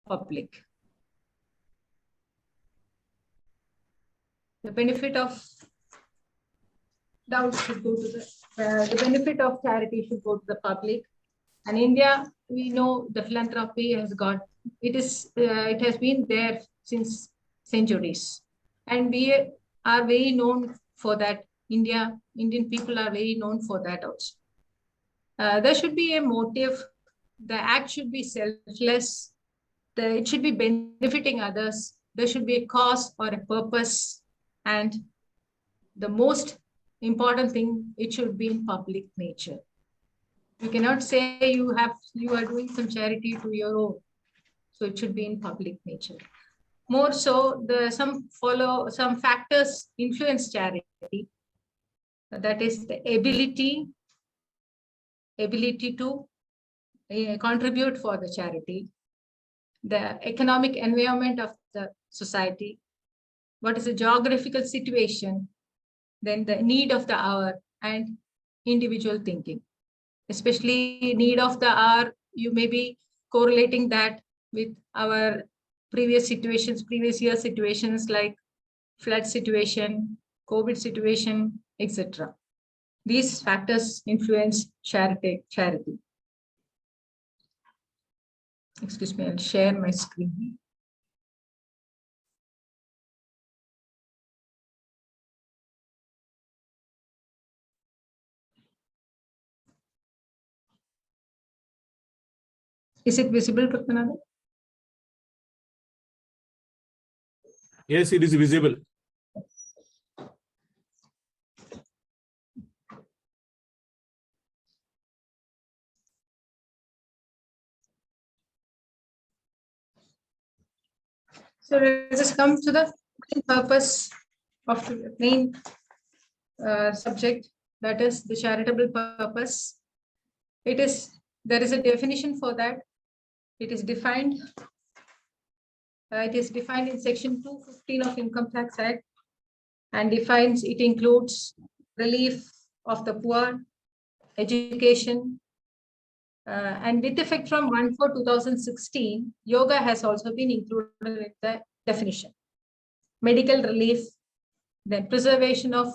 public. The benefit of doubts should go to the benefit of charity should go to the public. And India, we know the philanthropy has got, it has been there since centuries. And we are very known for that. Indian people are very known for that also. There should be a motive. The act should be selfless. It should be benefiting others. There should be a cause or a purpose. And the most important thing, it should be in public nature. You cannot say you are doing some charity to your own. So it should be in public nature. More so, some factors influence charity. That is the ability to contribute for the charity, the economic environment of the society, what is the geographical situation, then the need of the hour, and individual thinking. Especially need of the hour, you may be correlating that with our previous year situations like flood situation, COVID situation, etc. These factors influence charity. Excuse me, I'll share my screen. Is it visible, Pratmanathan? Yes, it is visible. So let us come to the purpose of the main subject, that is the charitable purpose. There is a definition for that. It is defined in section 215 of Income Tax Act, and it includes relief of the poor, education, and with effect from 1/4/2016, yoga has also been included in the definition. Medical relief, then preservation of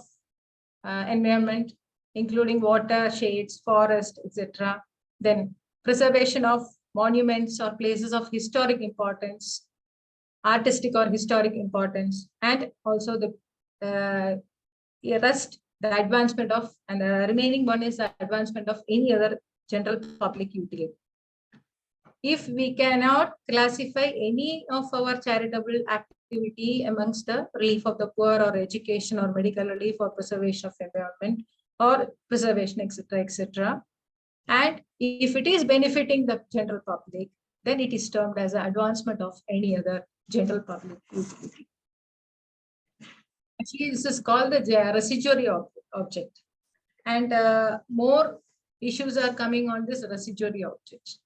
environment, including water, shades, forest, etc. Then preservation of monuments or places of historic importance, artistic or historic importance, and also the advancement of, and the remaining one is the advancement of any other general public utility. If we cannot classify any of our charitable activity amongst the relief of the poor or education or medical relief or preservation of environment or preservation, etc., etc., and if it is benefiting the general public, then it is termed as an advancement of any other general public utility. Actually, this is called the residuary object. And more issues are coming on this residuary object.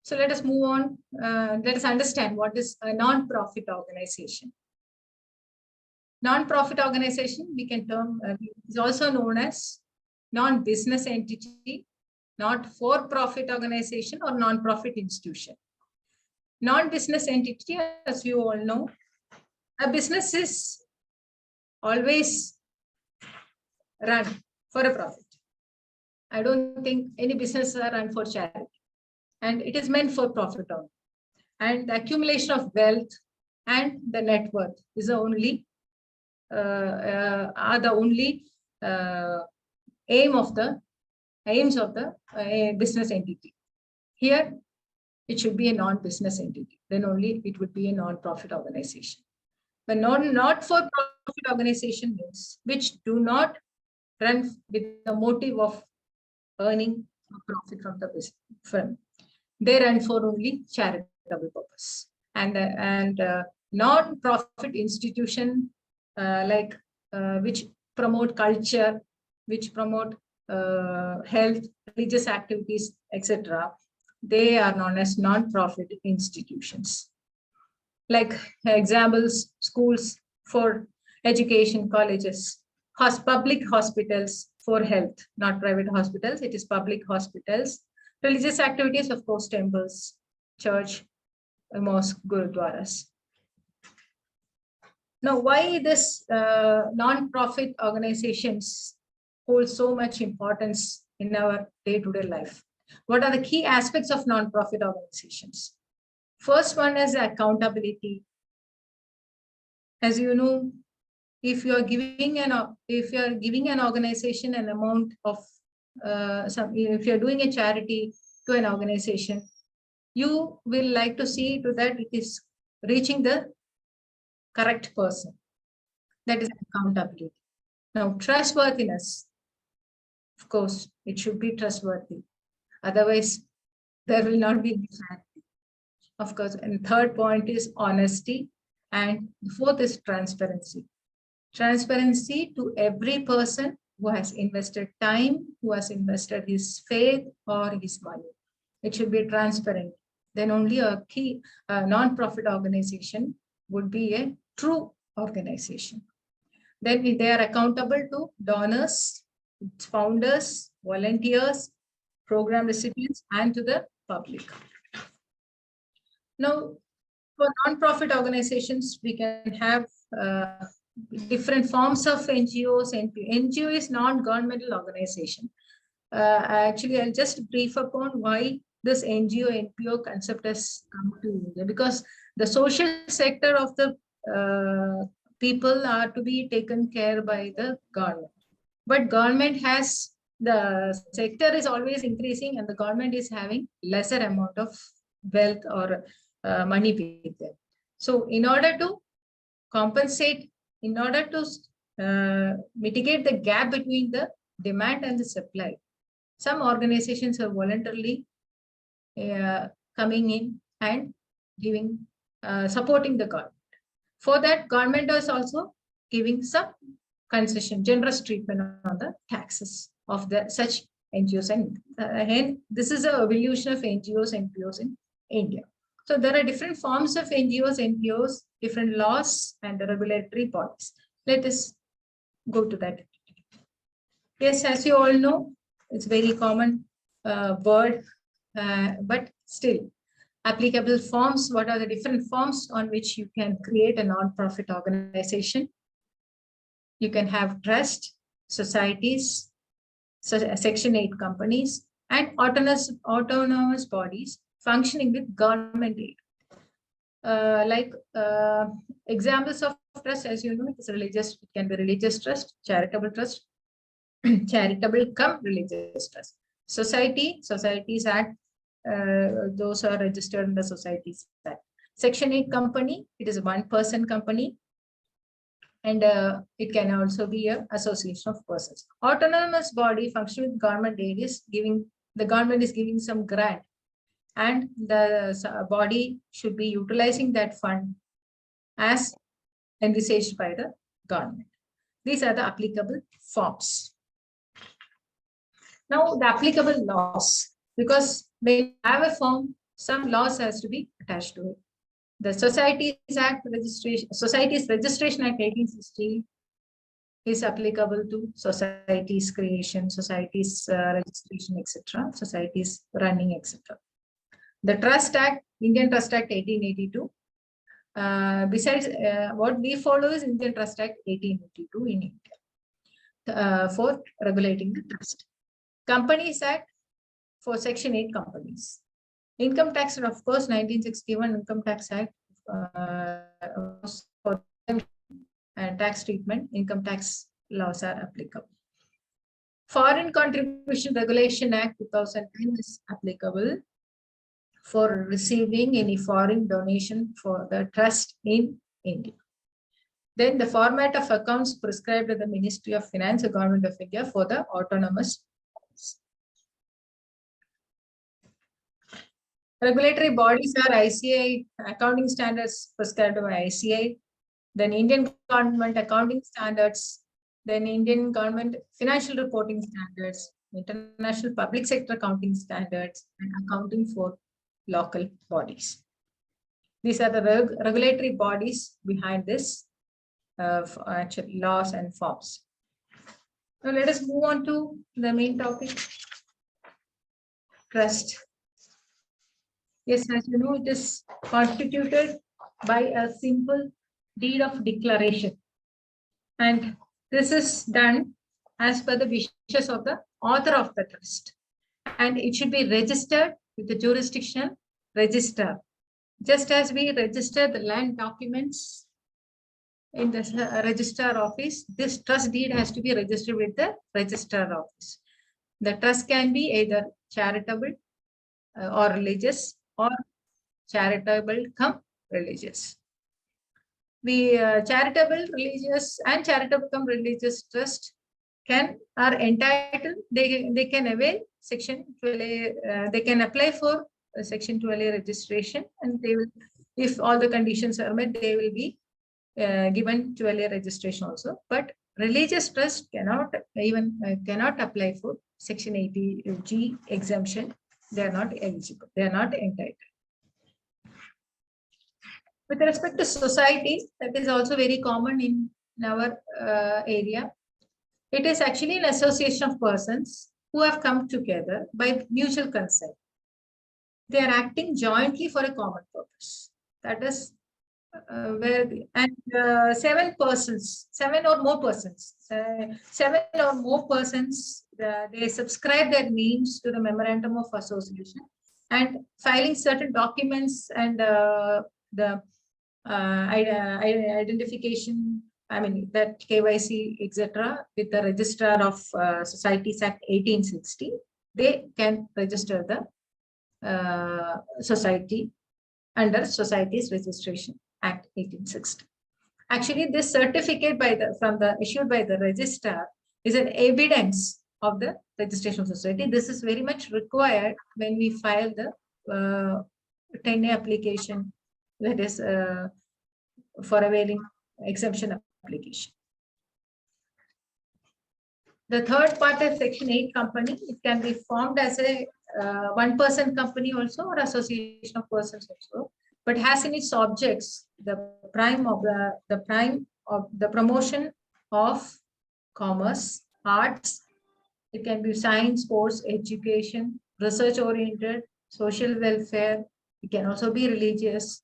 So let us move on. Let us understand what is a non-profit organization. Non-profit organization, we can term, is also known as non-business entity, not for-profit organization or non-profit institution. Non-business entity, as you all know, a business is always run for a profit. I don't think any business are run for charity. And it is meant for profit only. And the accumulation of wealth and the net worth is the only aims of the business entity. Here, it should be a non-business entity. Then only it would be a non-profit organization. But not-for-profit organization means which do not run with the motive of earning a profit from the business. They run for only charitable purpose. And non-profit institution which promote culture, which promote health, religious activities, etc., they are known as non-profit institutions. Like examples, schools for education, colleges, public hospitals for health, not private hospitals, it is public hospitals. Religious activities, of course, temples, church, mosque, gurudwaras. Now, why this non-profit organizations hold so much importance in our day-to-day life? What are the key aspects of non-profit organizations? First one is accountability. As you know, if you are giving an organization an amount of if you are doing a charity to an organization, you will like to see to that it is reaching the correct person. That is accountability. Now, trustworthiness. Of course, it should be trustworthy. Otherwise, there will not be clarity. Of course, and third point is honesty. And fourth is transparency. Transparency to every person who has invested time, who has invested his faith or his money. It should be transparent. Then only a key non-profit organization would be a true organization. Then they are accountable to donors, founders, volunteers, program recipients, and to the public. Now, for non-profit organizations, we can have different forms of NGOs. NGO is non-governmental organization. Actually, I'll just brief upon why this NGO, NPO concept has come to India, because the social sector of the people are to be taken care by the government. But government has, the sector is always increasing and the government is having lesser amount of wealth or money with them. So in order to compensate, in order to mitigate the gap between the demand and the supply, some organizations are voluntarily coming in and giving, supporting the government. For that, government is also giving some concession, generous treatment on the taxes of the such NGOs. And hence, this is an evolution of NGOs, NPOs in India. So there are different forms of NGOs, NPOs, different laws and regulatory bodies. Let us go to that. Yes, as you all know, it's very common word, but still applicable forms. What are the different forms on which you can create a non-profit organization? You can have trust, societies, Section 8 companies, and autonomous bodies functioning with government aid. Examples of trust, as you know, it is religious, it can be religious trust, charitable trust, charitable come religious trust. Societies Act, those are registered in the Societies Act. Section 8 company, it is a one-person company, and it can also be an association of persons. Autonomous body functioning with government aid is giving, the government is giving some grant, and the body should be utilizing that fund as envisaged by the government. These are the applicable forms. Now, the applicable laws, because when you have a form, some laws has to be attached to it. The Societies Act registration, Societies Registration Act 1860 is applicable to societies creation, societies registration, etc., societies running, etc. The Trust Act, Indian Trust Act 1882. Besides, what we follow is Indian Trust Act 1882 in India for regulating the trust. Companies Act for Section 8 companies. Income tax, of course, 1961 Income Tax Act for tax treatment, income tax laws are applicable. Foreign Contribution Regulation Act 2010 is applicable for receiving any foreign donation for the trust in India. Then the format of accounts prescribed by the Ministry of Finance, the Government of India, for the autonomous. Regulatory bodies are ICI, accounting standards prescribed by ICI, then Indian government accounting standards, then Indian government financial reporting standards, international public sector accounting standards, and accounting for local bodies. These are the regulatory bodies behind this actually laws and forms. Now let us move on to the main topic, trust. Yes, as you know, it is constituted by a simple deed of declaration. And this is done as per the wishes of the author of the trust. And it should be registered with the jurisdictional register. Just as we register the land documents in the registrar office, this trust deed has to be registered with the registrar office. The trust can be either charitable or religious, or charitable come religious. The charitable religious and charitable come religious trust are entitled, they can avail section 12A, they can apply for section 12A registration, and they will, if all the conditions are met, they will be given 12A registration also. But religious trust cannot cannot apply for section 80G exemption. They are not eligible, they are not entitled. With respect to society, that is also very common in our area. It is actually an association of persons who have come together by mutual consent. They are acting jointly for a common purpose. That is seven or more persons, they subscribe their names to the memorandum of association and filing certain documents and the identification, that KYC, etc., with the Registrar of Societies Act 1860, they can register the society under Societies Registration Act 1860. Actually, this certificate issued by the registrar is an evidence of the registration of society. This is very much required when we file the 10A application, that is for availing exemption application. The third part is Section 8 company. It can be formed as a one-person company also, or association of persons also, but has in its objects the prime of the promotion of commerce, arts. It can be science, sports, education, research-oriented, social welfare. It can also be religious,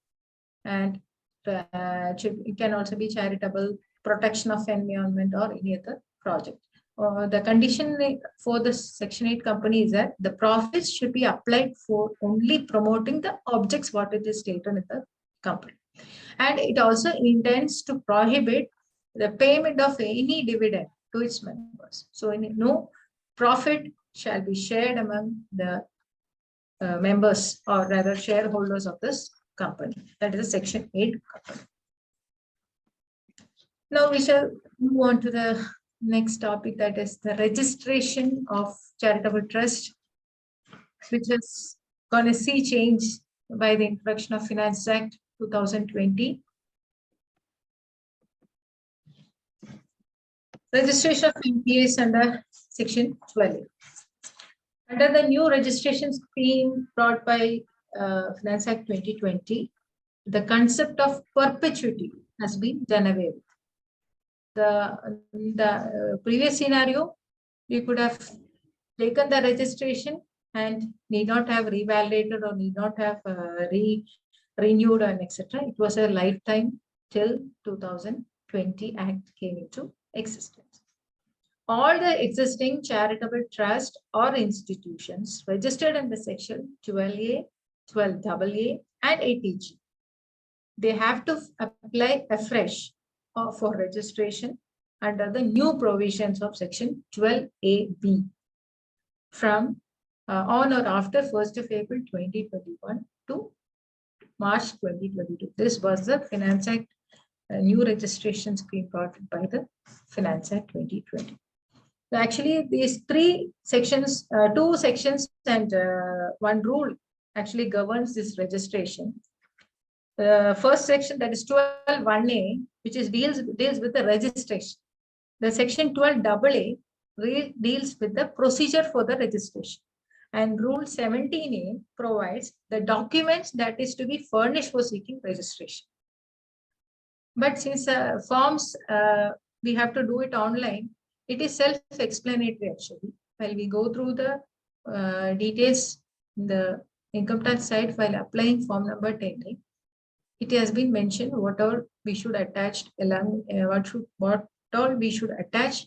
and it can also be charitable, protection of environment, or any other project. The condition for the Section 8 company is that the profits should be applied for only promoting the objects what it is stated in the company. And it also intends to prohibit the payment of any dividend to its members. So no profit shall be shared among the members, or rather shareholders of this company. That is a Section 8 company. Now we shall move on to the next topic, that is the registration of charitable trust, which is going to see change by the introduction of Finance Act 2020. Registration of NPAs under Section 12. Under the new registration scheme brought by Finance Act 2020, the concept of perpetuity has been done away with. The previous scenario, we could have taken the registration and need not have revalidated or need not have renewed and etc. It was a lifetime till 2020 Act came into existence. All the existing charitable trust or institutions registered under Section 12A, 12AA, and 80G, they have to apply afresh for registration under the new provisions of Section 12AB from on or after 1st of April 2021 to March 2022. This was the Finance Act new registration scheme brought by the Finance Act 2020. So actually, these three sections, two sections and one rule actually governs this registration. The first section, that is 12(1)A, which is deals with the registration. The Section 12AA deals with the procedure for the registration. And Rule 17A provides the documents that is to be furnished for seeking registration. But since forms, we have to do it online, it is self-explanatory actually. While we go through the details in the income tax side while applying form number 10A, it has been mentioned what all we should attach along, what all we should attach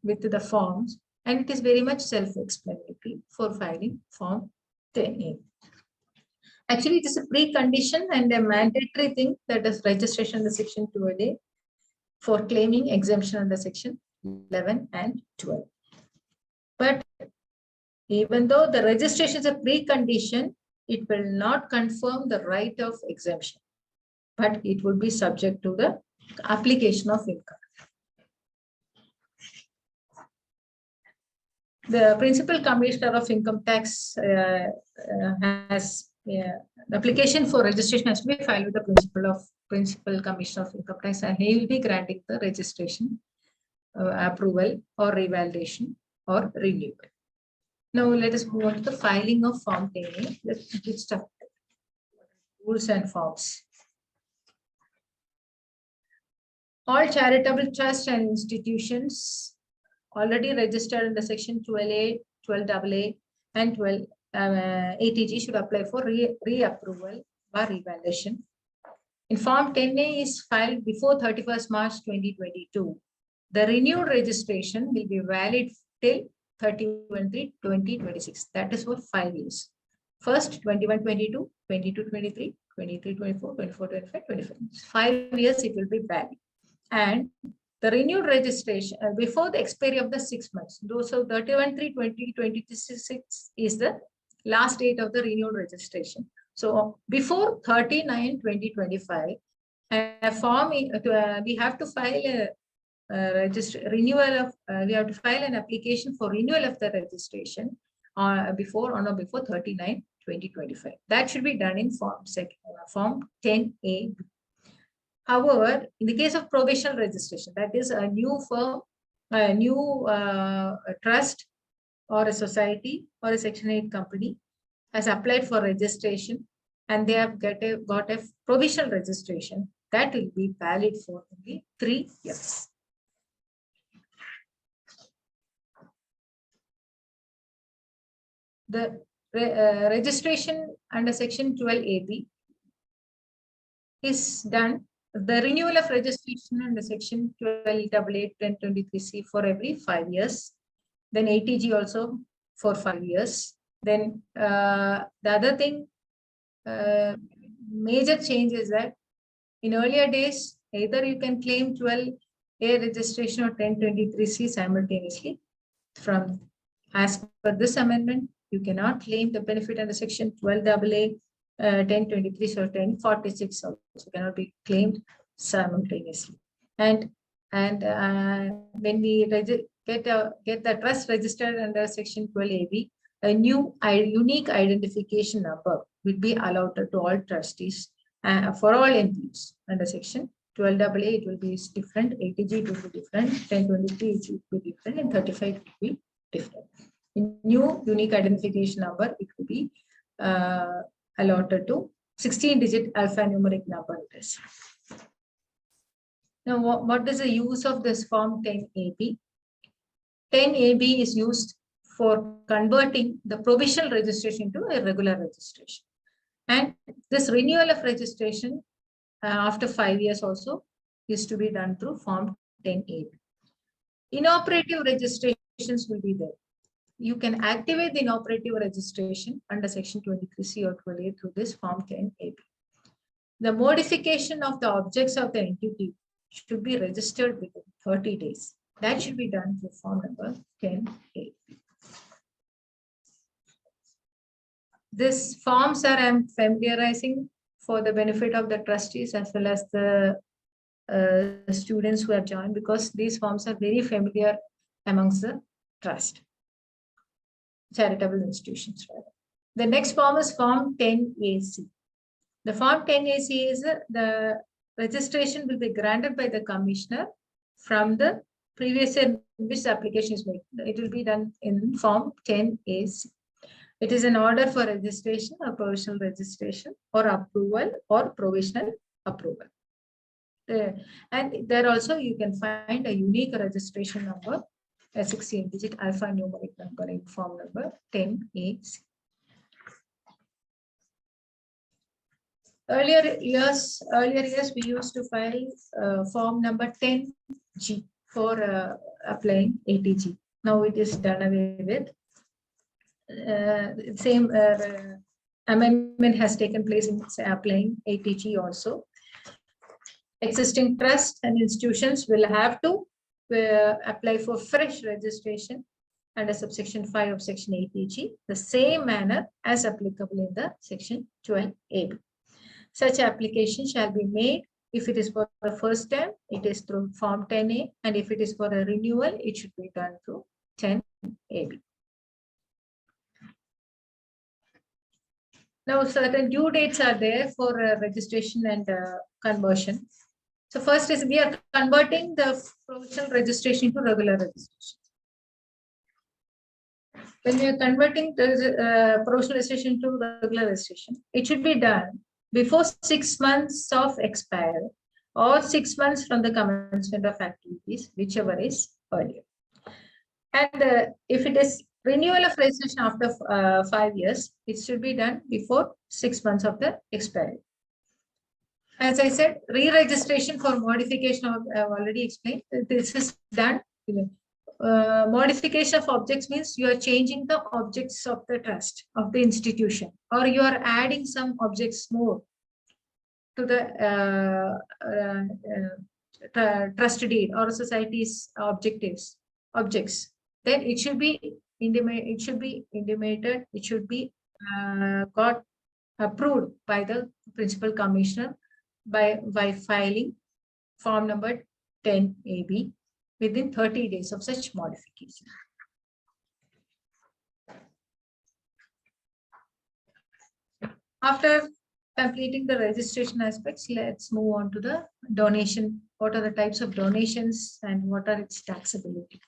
with the forms, and it is very much self-explanatory for filing form 10A. Actually, it is a precondition and a mandatory thing, that is registration under section 12A for claiming exemption under section 11 and 12. But even though the registration is a precondition, it will not confirm the right of exemption, but it would be subject to the application of income. The Principal Commissioner of Income Tax has the application for registration has to be filed with the Principal Commissioner of Income Tax, and he will be granting the registration, approval or revalidation or renewal. Now let us move on to the filing of Form 10A. Let's get started. Rules and forms. All charitable trusts and institutions already registered under section 12A, 12AA, and 12 ATG should apply for reapproval or revalidation. In Form 10A is filed before 31st March 2022. The renewed registration will be valid till 31/3/2026. That is for 5 years. First 21-22, 22-23, 23-24, 24-25, 25. 5 years it will be valid. And the renewed registration before the expiry of the 6 months. So 31/3/2026 is the last date of the renewed registration. So before 30/9/2025, a form we have to file a renewal of we have to file an application for renewal of the registration before 30/9/2025. That should be done in form 10A. However, in the case of provisional registration, that is a new firm, a new trust or a society or a Section 8 company has applied for registration and they have got a provisional registration, that will be valid for only 3 years. The registration under Section 12AB is done. The renewal of registration under Section 12AA, 1023C for every 5 years. Then ATG also for 5 years. Then the other thing, major change is that in earlier days, either you can claim 12A registration or 1023C simultaneously. As per this amendment, you cannot claim the benefit under Section 12AA, 1023 or 1046 also cannot be claimed simultaneously. And when we get the trust registered under Section 12AB, a new unique identification number will be allotted to all trustees for all entities under Section 12AA. It will be different, ATG it will be different, 1023 it will be different, and 35 it will be different. In new unique identification number, it will be allotted to 16-digit alphanumeric number it is. Now, what is the use of this Form 10AB? 10AB is used for converting the provisional registration to a regular registration. And this renewal of registration after 5 years also is to be done through Form 10AB. Inoperative registrations will be there. You can activate the inoperative registration under Section 23C or 12A through this Form 10AB. The modification of the objects of the entity should be registered within 30 days. That should be done through Form number 10A. These forms I am familiarizing for the benefit of the trustees as well as the students who have joined, because these forms are very familiar amongst the trust. Charitable institutions. The next form is Form 10AC. The Form 10AC is the registration will be granted by the commissioner from the previous year in which the application is made. It will be done in Form 10AC. It is an order for registration or provisional registration or approval or provisional approval. And there also you can find a unique registration number, a 16-digit alphanumeric number in Form number 10AC. Earlier years, we used to file form number 10G for applying ATG. Now it is done away with. Same amendment has taken place in applying ATG also. Existing trusts and institutions will have to apply for fresh registration under subsection 5 of section 8EG, the same manner as applicable in the section 12AB. Such application shall be made if it is for the first time, it is through form 10A, and if it is for a renewal, it should be done through 10AB. Now, certain due dates are there for registration and conversion. So first is we are converting the provisional registration to regular registration. When we are converting the provisional registration to regular registration, it should be done before 6 months of expiry or 6 months from the commencement of activities, whichever is earlier. And if it is renewal of registration after 5 years, it should be done before 6 months of the expiry. As I said, re-registration for modification of, I have already explained, this is done. Modification of objects means you are changing the objects of the trust, of the institution, or you are adding some objects more to the trust deed or society's objects. Then it should be intimated, it should be got approved by the principal commissioner by filing form number 10AB within 30 days of such modification. After completing the registration aspects, let's move on to the donation. What are the types of donations and what are its taxability?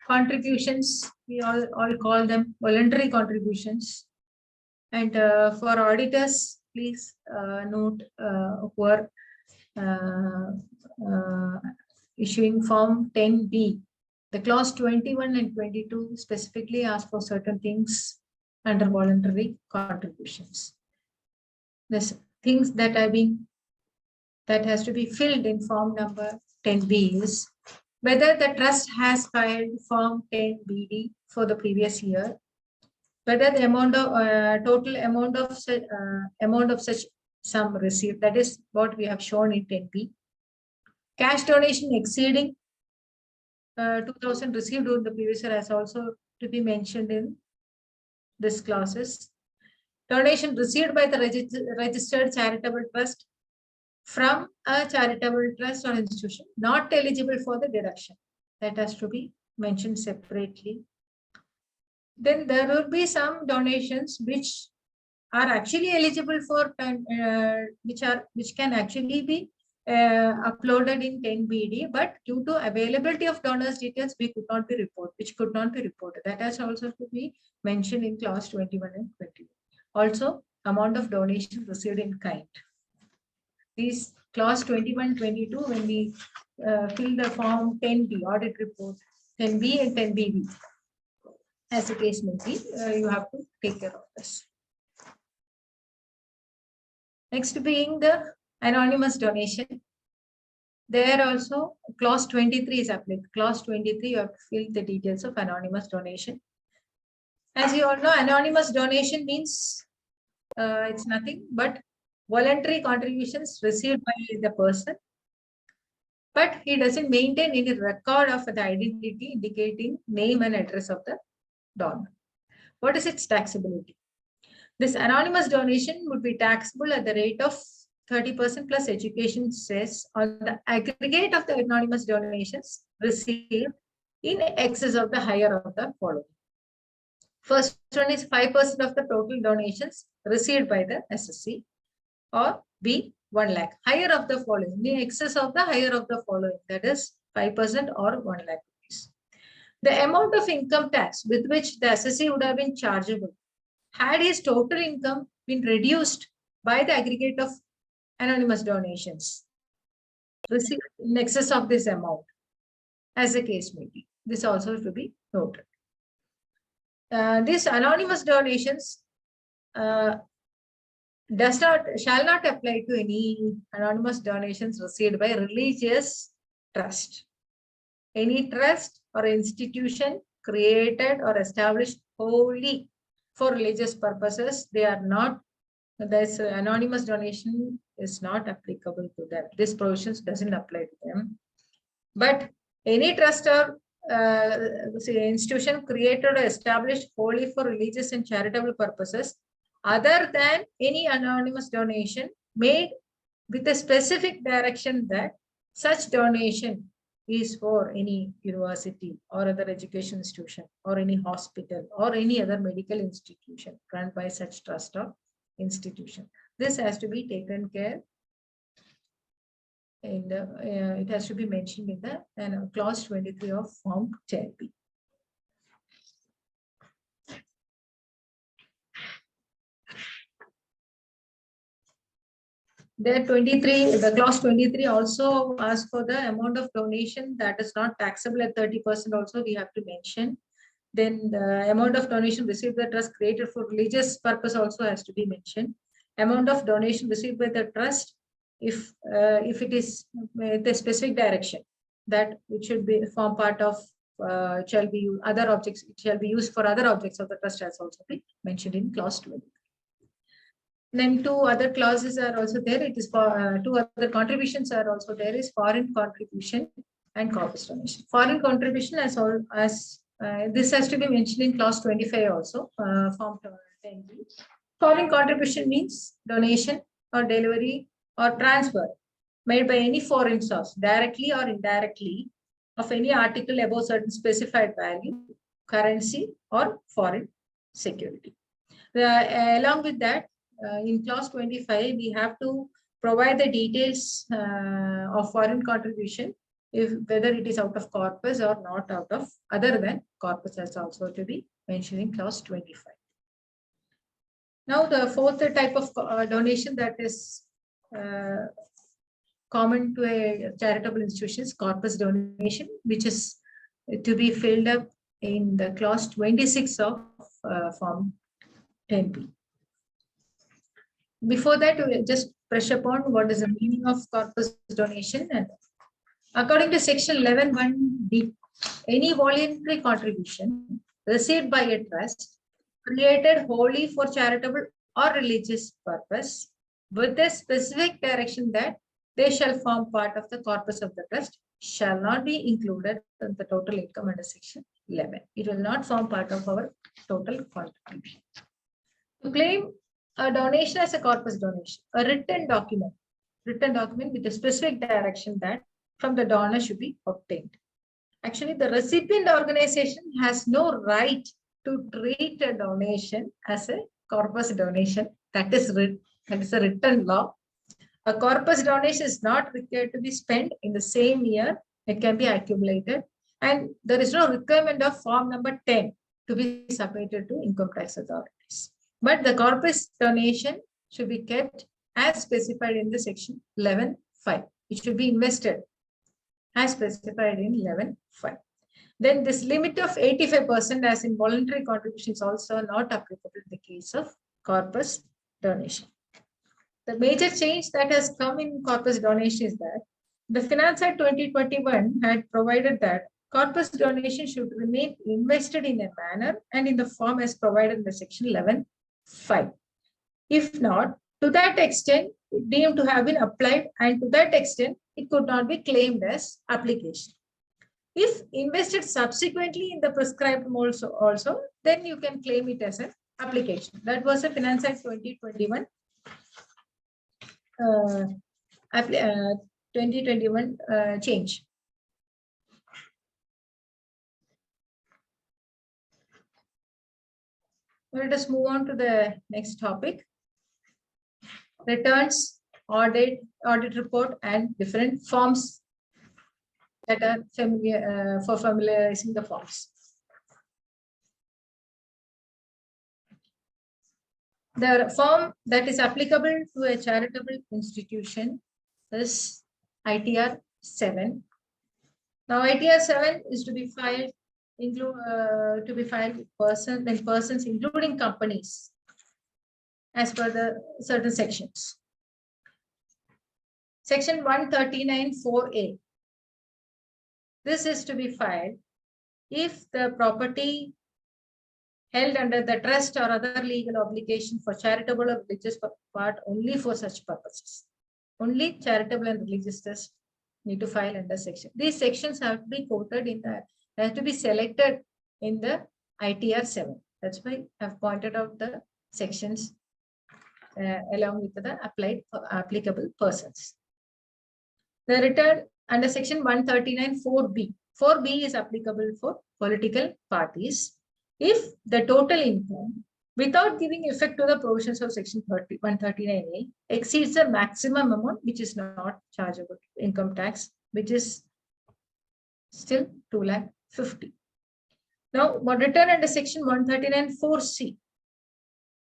Contributions, we all call them voluntary contributions. And for auditors, please note who are issuing form 10B. The clause 21 and 22 specifically ask for certain things under voluntary contributions. There's things that has to be filled in form number 10B is whether the trust has filed form 10BD for the previous year, whether the amount of total amount of such sum received, that is what we have shown in 10B. Cash donation exceeding 2,000 received during the previous year has also to be mentioned in this clauses. Donation received by the registered charitable trust from a charitable trust or institution not eligible for the deduction, that has to be mentioned separately. Then there will be some donations which are actually eligible for which can actually be uploaded in 10BD, but due to availability of donors details, which could not be reported. That has also to be mentioned in clause 21 and 22. Also, amount of donation received in kind. These clause 21, 22, when we fill the form 10B, audit report, 10B and 10BB, as the case may be, you have to take care of this. Next being the anonymous donation. There also clause 23 is applied. Clause 23, you have to fill the details of anonymous donation. As you all know, anonymous donation means it's nothing but voluntary contributions received by the person, but he doesn't maintain any record of the identity indicating name and address of the donor. What is its taxability? This anonymous donation would be taxable at the rate of 30% plus education cess on the aggregate of the anonymous donations received in excess of the higher of the following. First one is 5% of the total donations received by the SSC, or B, 1 lakh, higher of the following, in excess of the higher of the following, that is 5% or 1 lakh rupees. The amount of income tax with which the SSC would have been chargeable had his total income been reduced by the aggregate of anonymous donations received in excess of this amount, as the case may be. This also to be noted. These anonymous donations shall not apply to any anonymous donations received by religious trust. Any trust or institution created or established wholly for religious purposes, they are not, this anonymous donation is not applicable to them. This provisions doesn't apply to them. But any trust or institution created or established wholly for religious and charitable purposes, other than any anonymous donation made with a specific direction that such donation is for any university or other education institution or any hospital or any other medical institution run by such trust or institution. This has to be taken care in the, it has to be mentioned in the clause 23 of Form 10B. The clause 23 also asks for the amount of donation that is not taxable at 30% also we have to mention. Then the amount of donation received by the trust created for religious purpose also has to be mentioned. Amount of donation received by the trust, if it is the specific direction that it should be form part of shall be other objects, it shall be used for other objects of the trust has also been mentioned in clause 20. Then two other clauses are also there. It is for two other contributions are also there is foreign contribution and corpus donation. Foreign contribution as this has to be mentioned in clause 25 also, Form 10B. Foreign contribution means donation or delivery or transfer made by any foreign source, directly or indirectly, of any article above certain specified value, currency, or foreign security. Along with that, in clause 25, we have to provide the details of foreign contribution, if whether it is out of corpus or not out of other than corpus has also to be mentioned in clause 25. Now, the fourth type of donation that is common to a charitable institution is corpus donation, which is to be filled up in the clause 26 of Form 10B. Before that, we'll just brush upon what is the meaning of corpus donation. And according to section 11(1)(d), any voluntary contribution received by a trust created wholly for charitable or religious purpose with a specific direction that they shall form part of the corpus of the trust shall not be included in the total income under section 11. It will not form part of our total contribution. To claim a donation as a corpus donation, a written document with a specific direction that from the donor should be obtained. Actually, the recipient organization has no right to treat a donation as a corpus donation. That is a written law. A corpus donation is not required to be spent in the same year. It can be accumulated. And there is no requirement of form number 10 to be submitted to income tax authorities. But the corpus donation should be kept as specified in the section 11(5). It should be invested as specified in 11(5). Then this limit of 85% as in voluntary contribution is also not applicable in the case of corpus donation. The major change that has come in corpus donation is that the Finance Act 2021 had provided that corpus donation should remain invested in a manner and in the form as provided in the section 11(5). If not, to that extent, deemed to have been applied, and to that extent, it could not be claimed as application. If invested subsequently in the prescribed mode also, then you can claim it as an application. That was a Finance Act 2021 change. Let us move on to the next topic. Returns, audit report, and different forms that are familiar for familiarizing the forms. The form that is applicable to a charitable institution is ITR 7. Now, ITR 7 is to be filed to be filed with persons including companies as per the certain sections. Section 139(4)(a). This is to be filed if the property held under the trust or other legal obligation for charitable or religious part only for such purposes. Only charitable and religious trust need to file under section. These sections have to be quoted in the, have to be selected in the ITR 7. That's why I've pointed out the sections along with the applicable persons. The return under section 139(4)(b). 4B is applicable for political parties. If the total income, without giving effect to the provisions of section 139(a), exceeds the maximum amount which is not chargeable income tax, which is still 2,50,000. Now, return under section 139(4)(c).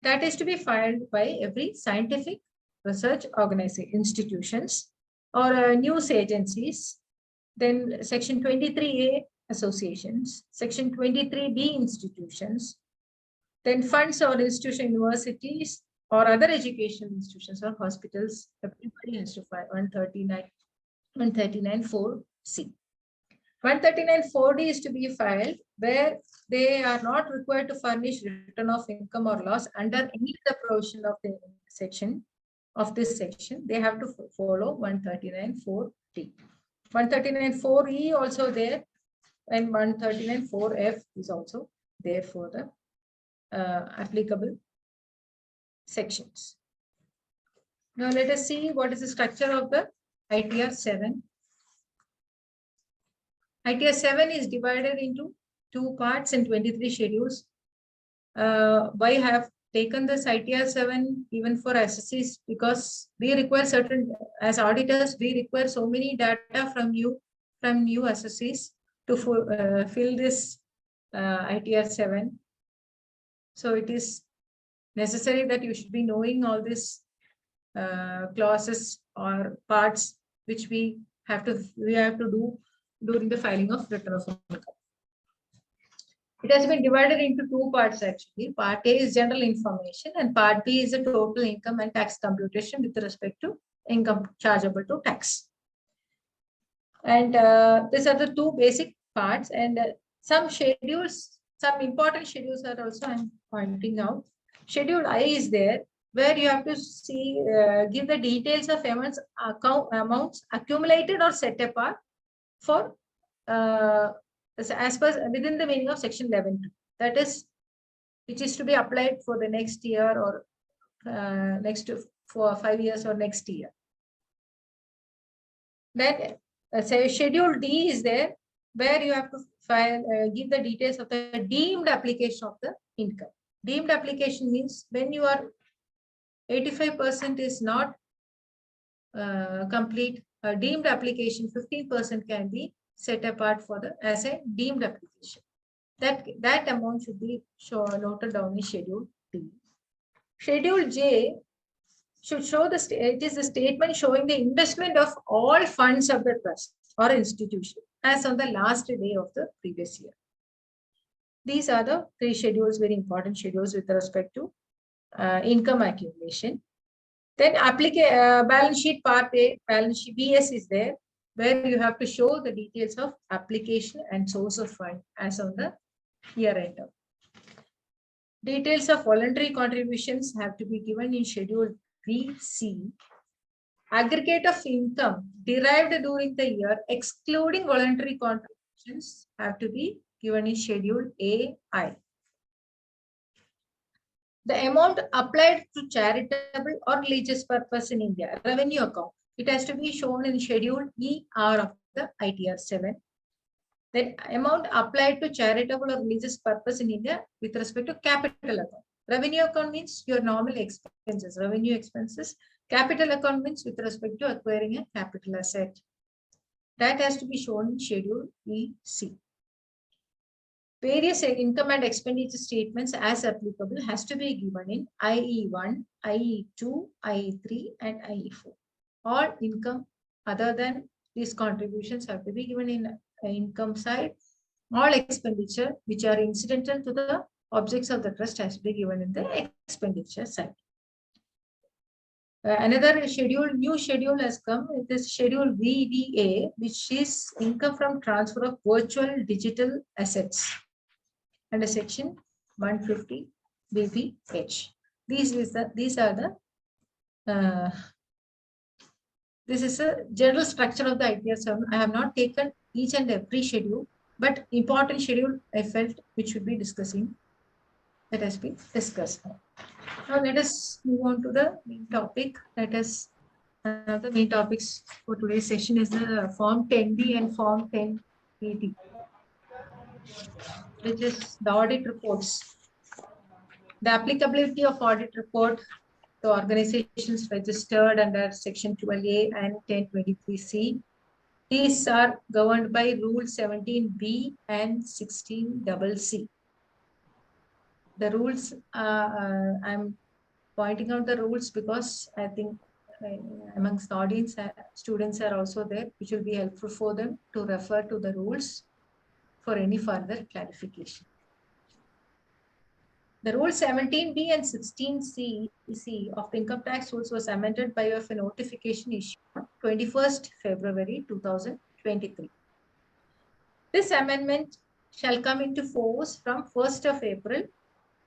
That is to be filed by every scientific research organization, institutions, or news agencies. Then section 23A, associations, section 23B, institutions, then funds or institution, universities, or other educational institutions or hospitals. Everybody has to file 139(4)(c). 139(4)(d) is to be filed where they are not required to furnish return of income or loss under any of the provision of the section of this section. They have to follow 139(4)(d). 139(4)(e) also there, and 139(4)(f) is also there for the applicable sections. Now let us see what is the structure of the ITR 7. ITR 7 is divided into 2 parts and 23 schedules. Why I have taken this ITR 7 even for assessees? Because we require certain, as auditors, we require so many data from you, from new assessees to fill this ITR 7. So it is necessary that you should be knowing all these clauses or parts which we have to do during the filing of return of income. It has been divided into 2 parts actually. Part A is general information and part B is the total income and tax computation with respect to income chargeable to tax. And these are the 2 basic parts, and some schedules, some important schedules are also I'm pointing out. Schedule I is there where you have to see, give the details of amounts accumulated or set apart for as per within the meaning of section 11(2). That is, which is to be applied for the next year or next for 5 years or next year. Then say schedule D is there where you have to file, give the details of the deemed application of the income. Deemed application means when you are 85% is not complete, deemed application 15% can be set apart for the as a deemed application. That amount should be noted down in schedule D. Schedule J should show it is a statement showing the investment of all funds of the trust or institution as on the last day of the previous year. These are the 3 schedules, very important schedules with respect to income accumulation. Then balance sheet part A, balance sheet BS is there, where you have to show the details of application and source of fund as on the year end. Details of voluntary contributions have to be given in schedule BC. Aggregate of income derived during the year, excluding voluntary contributions, have to be given in schedule AI. The amount applied to charitable or religious purpose in India, revenue account, it has to be shown in schedule ER of the ITR 7. Then amount applied to charitable or religious purpose in India with respect to capital account. Revenue account means your normal expenses, revenue expenses. Capital account means with respect to acquiring a capital asset. That has to be shown in schedule EC. Various income and expenditure statements as applicable has to be given in IE1, IE2, IE3, and IE4. All income other than these contributions have to be given in income side, All expenditure which are incidental to the objects of the trust has to be given in the expenditure side. Another schedule, new schedule has come. It is schedule VDA, which is income from transfer of virtual digital assets under section 150 BPH. These are the this is a general structure of the ITR7. I have not taken each and every schedule, but important schedule I felt which should be discussing that has been discussed. Now let us move on to the main topic. That is the main topics for today's session is the Form 10B and Form 1080, which is the audit reports. The applicability of audit report to organizations registered under Section 12A and 1023C. These are governed by Rule 17B and 16CC. The rules, I'm pointing out the rules because I think amongst the audience, students are also there, which will be helpful for them to refer to the rules for any further clarification. The Rule 17B and 16CC of the income tax rules was amended by a notification issued on 21st February 2023. This amendment shall come into force from 1st of April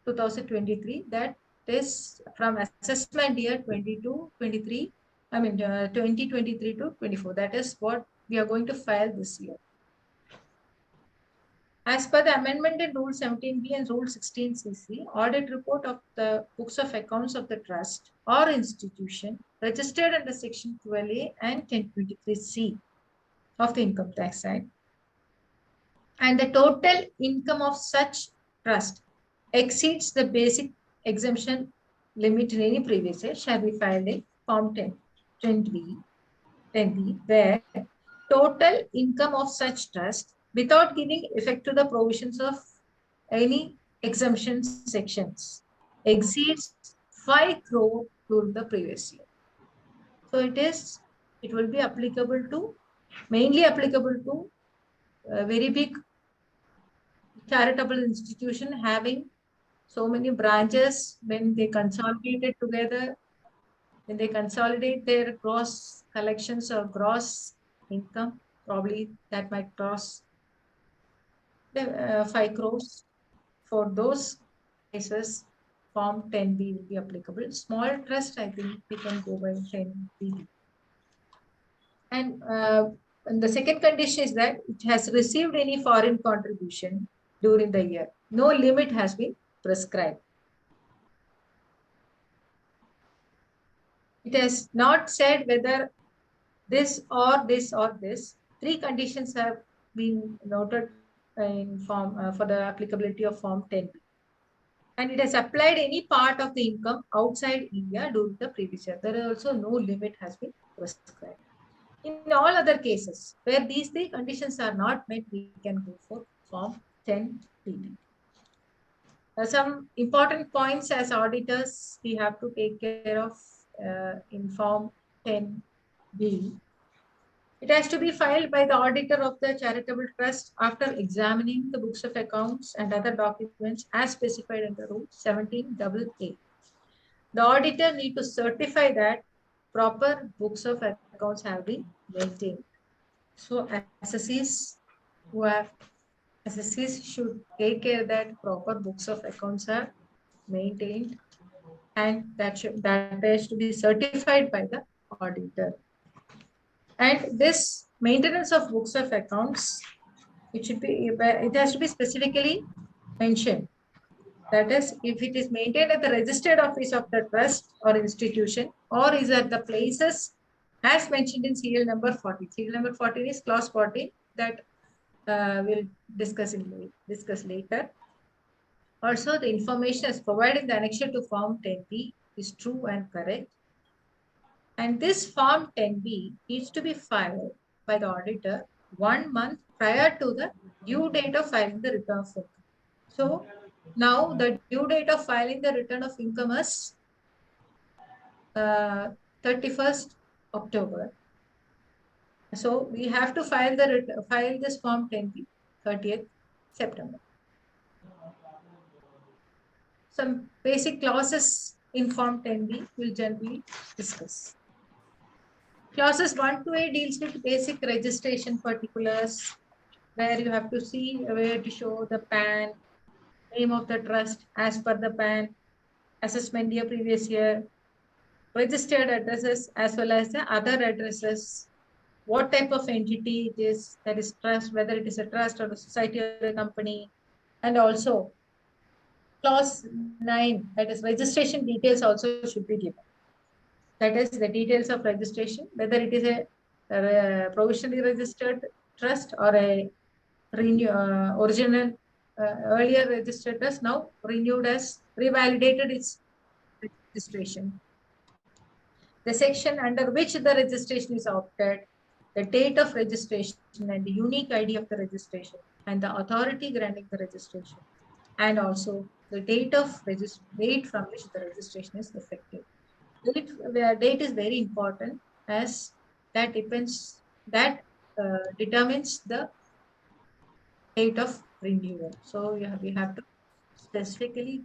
2023, that is from assessment year 2023 to 24. That is what we are going to file this year. As per the amendment in Rule 17B and Rule 16CC, audit report of the books of accounts of the trust or institution registered under Section 12A and 1023C of the Income Tax Act, and the total income of such trust exceeds the basic exemption limit in any previous year shall be filed in Form 10B, where total income of such trust without giving effect to the provisions of any exemption sections exceeds 5 crore during the previous year. So it will be applicable to, mainly applicable to a very big charitable institution having so many branches. When they consolidated together, when they consolidate their gross collections or gross income, probably that might cross 5 crores. For those cases, Form 10B will be applicable. Small trust, I think we can go by 10B. And the second condition is that it has received any foreign contribution during the year. No limit has been prescribed. It has not said whether this or this or this. 3 conditions have been noted in form for the applicability of Form 10B. And it has applied any part of the income outside India during the previous year. There is also no limit has been prescribed. In all other cases where these 3 conditions are not met, we can go for Form 10B. Some important points as auditors we have to take care of in Form 10B. It has to be filed by the auditor of the charitable trust after examining the books of accounts and other documents as specified in the Rule 17AA. The auditor need to certify that proper books of accounts have been maintained. So assessees should take care that proper books of accounts are maintained, and that has to be certified by the auditor. And this maintenance of books of accounts, it has to be specifically mentioned. That is, if it is maintained at the registered office of the trust or institution, or is at the places as mentioned in serial number 40. Serial number 14 is clause 14 that we'll discuss later. Also, the information as provided in the annexure to Form 10B is true and correct. And this Form 10B needs to be filed by the auditor 1 month prior to the due date of filing the return of income. So now the due date of filing the return of income is 31st October. So we have to file this Form 10B 30th September. Some basic clauses in Form 10B will generally discuss. Clauses 1 to 8 deals with basic registration particulars, where you have to see where to show the PAN, name of the trust as per the PAN, assessment year, previous year, registered addresses as well as the other addresses, what type of entity it is, that is trust, whether it is a trust or a society or a company, and also clause 9, that is registration details also should be given. That is the details of registration, whether it is a provisionally registered trust or a original earlier registered trust, now renewed as revalidated its registration. The section under which the registration is opted, the date of registration and the unique ID of the registration, and the authority granting the registration, and also the date from which the registration is effective. Date is very important, as that determines the date of renewal. So you have to specifically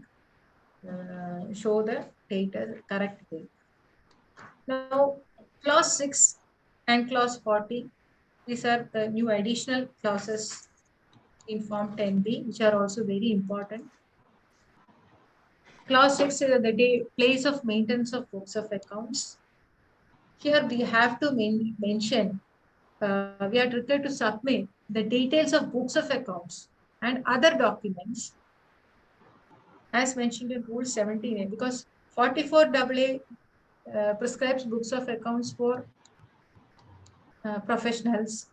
show the date as correct date. Now, clause 6 and clause 40, these are the new additional clauses in Form 10B, which are also very important. Clause 6 is the place of maintenance of books of accounts. Here we have to mention, we are required to submit the details of books of accounts and other documents as mentioned in Rule 17A, because 44AA prescribes books of accounts for professionals,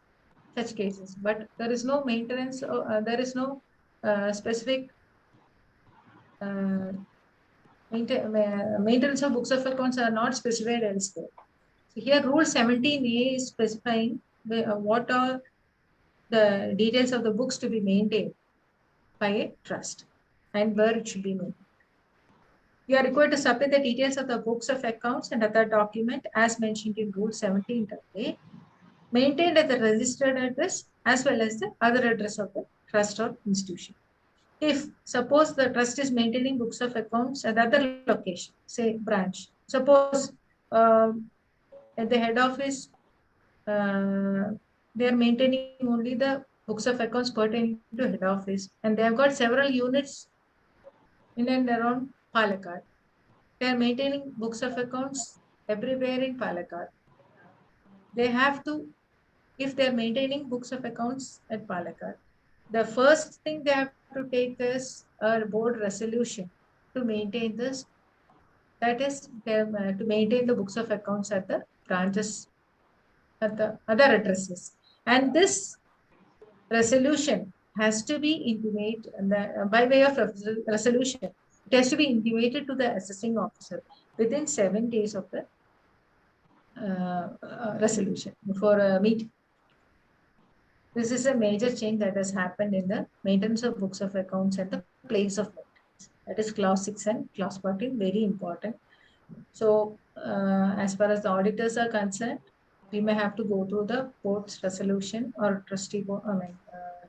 such cases, but there is no maintenance, there is no specific maintenance of books of accounts are not specified elsewhere. So here Rule 17A is specifying what are the details of the books to be maintained by a trust and where it should be maintained. You are required to submit the details of the books of accounts and other document as mentioned in Rule 17A, maintained at the registered address as well as the other address of the trust or institution. If suppose the trust is maintaining books of accounts at other location, say branch, suppose at the head office, they are maintaining only the books of accounts pertaining to head office, and they have got several units in and around Palakkad. They are maintaining books of accounts everywhere in Palakkad. They have to, if they are maintaining books of accounts at Palakkad, the first thing they have to take is a board resolution to maintain this. That is, to maintain the books of accounts at the branches, at the other addresses. And this resolution has to be intimated by way of resolution. It has to be intimated to the assessing officer within 7 days of the resolution for a meeting. This is a major change that has happened in the maintenance of books of accounts and the place of maintenance. That is clause 6 and clause 14, very important. So as far as the auditors are concerned, we may have to go through the board's resolution or trustee board,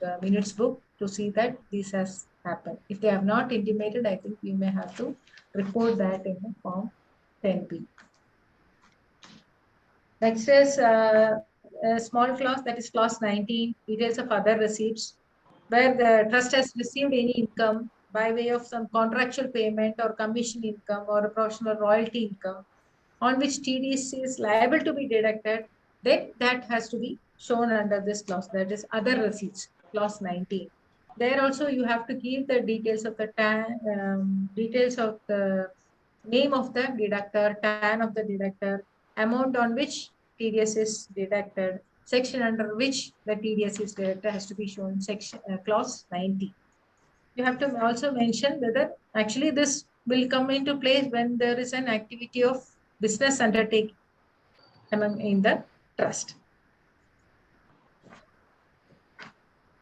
the minutes book to see that this has happened. If they have not intimated, I think we may have to report that in the Form 10B. Next is a small clause, that is clause 19, details of other receipts, where the trust has received any income by way of some contractual payment or commission income or a professional royalty income on which TDS is liable to be deducted, then that has to be shown under this clause, that is other receipts, clause 19. There also you have to give the details of the details of the name of the deductor, TAN of the deductor, amount on which TDS is deducted, section under which the TDS is deducted has to be shown, section clause 90. You have to also mention whether actually this will come into place when there is an activity of business undertaking in the trust.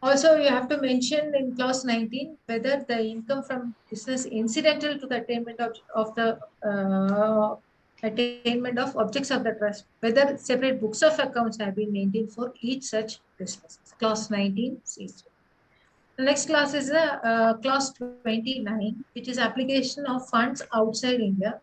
Also, you have to mention in clause 19 whether the income from business incidental to the attainment of the attainment of objects of the trust, whether separate books of accounts have been maintained for each such business. Clause 19 says. The next clause is clause 29, which is application of funds outside India.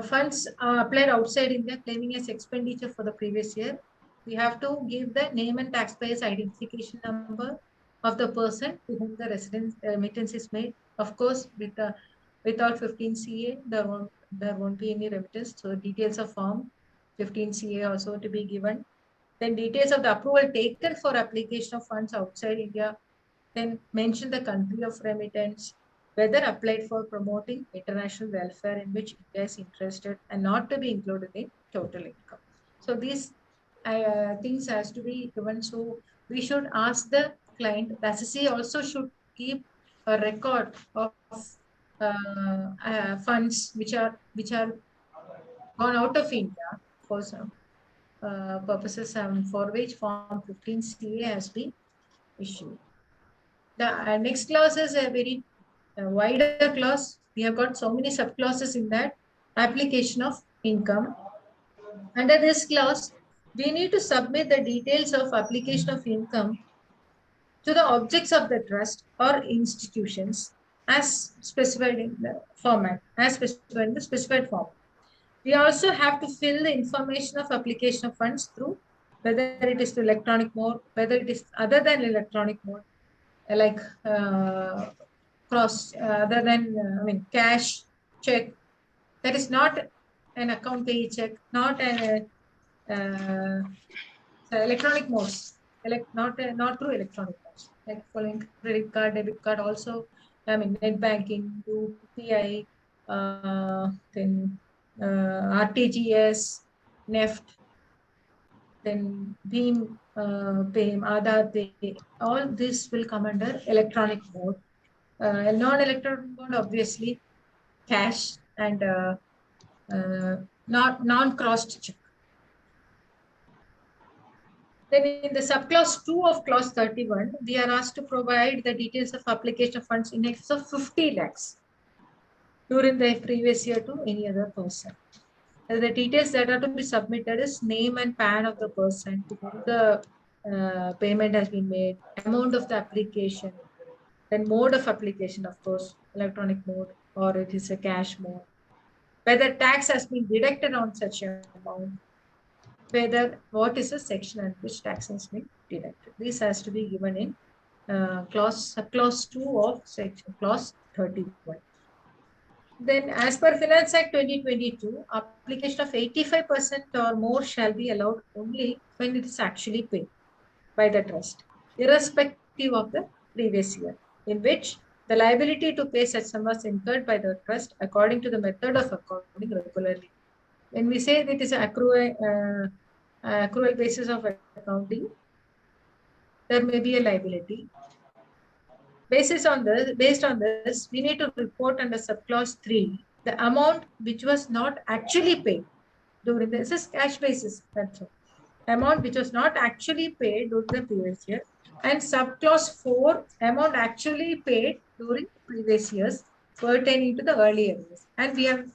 Funds applied outside India claiming as expenditure for the previous year. We have to give the name and taxpayer's identification number of the person to whom the residence remittance is made. Of course, without 15 CA, there won't be any remittance. So details of form 15 CA also to be given. Then details of the approval taken for application of funds outside India. Then mention the country of remittance, whether applied for promoting international welfare in which India is interested and not to be included in total income. So these things has to be given. So we should ask the client. The assessee also should keep a record of funds which are gone out of India for some purposes for which Form 15 CA has been issued. The next clause is a very wider clause. We have got so many subclauses in that. Application of income. Under this clause, we need to submit the details of application of income to the objects of the trust or institutions as specified in the format, as specified in the specified form. We also have to fill the information of application of funds through whether it is to electronic mode, whether it is other than electronic mode, like other than cash, check. That is not an account pay check, not an electronic modes, not through electronic modes, like following credit card, debit card, also. Net banking, UPI, then RTGS, NEFT, then Beam Pay, Aadhaar Pay. All this will come under electronic mode. Non-electronic mode, obviously, cash and not non-crossed check. Then in the subclause 2 of clause 31, we are asked to provide the details of application of funds in excess of 50 lakhs during the previous year to any other person. The details that are to be submitted is name and PAN of the person to whom the payment has been made, amount of the application, then mode of application, of course, electronic mode, or it is a cash mode, whether tax has been deducted on such amount, whether what is the section at which tax has been deducted. This has to be given in clause 2 of section clause 31. Then as per Finance Act 2022, application of 85% or more shall be allowed only when it is actually paid by the trust, irrespective of the previous year, in which the liability to pay such sum was incurred by the trust according to the method of accounting regularly. When we say that it is accrual basis of accounting, there may be a liability. Based on this, we need to report under subclause 3 the amount which was not actually paid during this is cash basis. That's all. Amount which was not actually paid during the previous year, and subclause 4 amount actually paid during previous years pertaining to the earlier years, and we have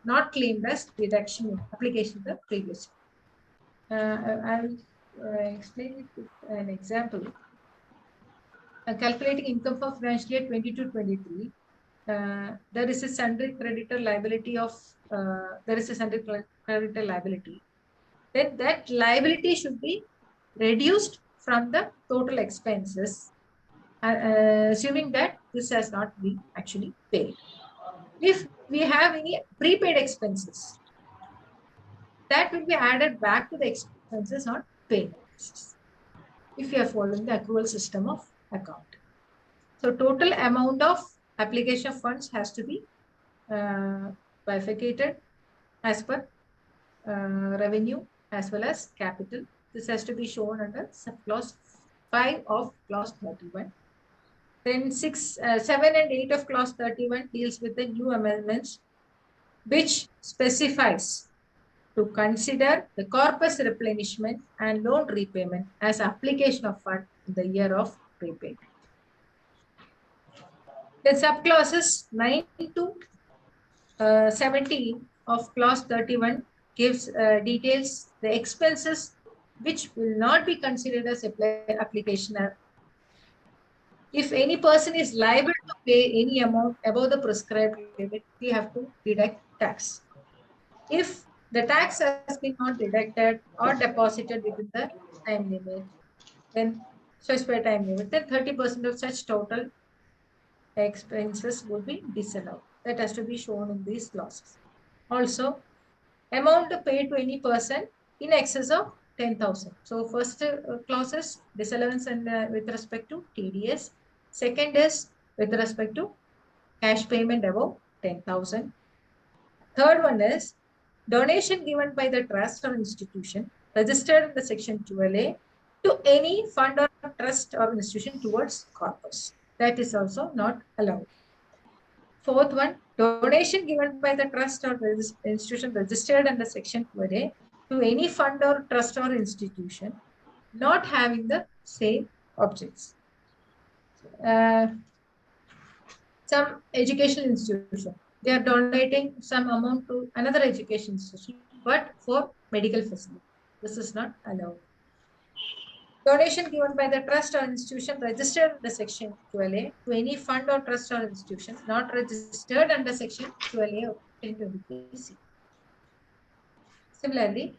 not claimed as deduction in application of the previous year. I'll explain it with an example. Calculating income for financial year 22-23, there is a sundry creditor liability of Then that liability should be reduced from the total expenses, assuming that this has not been actually paid. If we have any prepaid expenses, that will be added back to the expenses on paid basis, if you are following the accrual system of account. So total amount of application of funds has to be bifurcated as per revenue as well as capital. This has to be shown under subclause 5 of clause 31. Then 7 and 8 of clause 31 deals with the new amendments, which specifies to consider the corpus replenishment and loan repayment as application of fund in the year of repayment. The subclauses 9 to 17 of clause 31 gives details the expenses which will not be considered as application If any person is liable to pay any amount above the prescribed limit, we have to deduct tax. If the tax has been not deducted or deposited within the time limit, then specified time limit, then 30% of such total expenses would be disallowed. That has to be shown in these clauses. Also, amount paid to any person in excess of 10,000. So first clause is disallowance and with respect to TDS. Second is with respect to cash payment above 10,000. Third one is donation given by the trust or institution registered in the section 12A to any fund or trust or institution towards corpus. That is also not allowed. Fourth one, donation given by the trust or institution registered under section 12A to any fund or trust or institution not having the same objects. Some educational institution, they are donating some amount to another education institution, but for medical facility. This is not allowed. Donation given by the trust or institution registered under section 12A to any fund or trust or institution not registered under section 12A of 1023C. Similarly,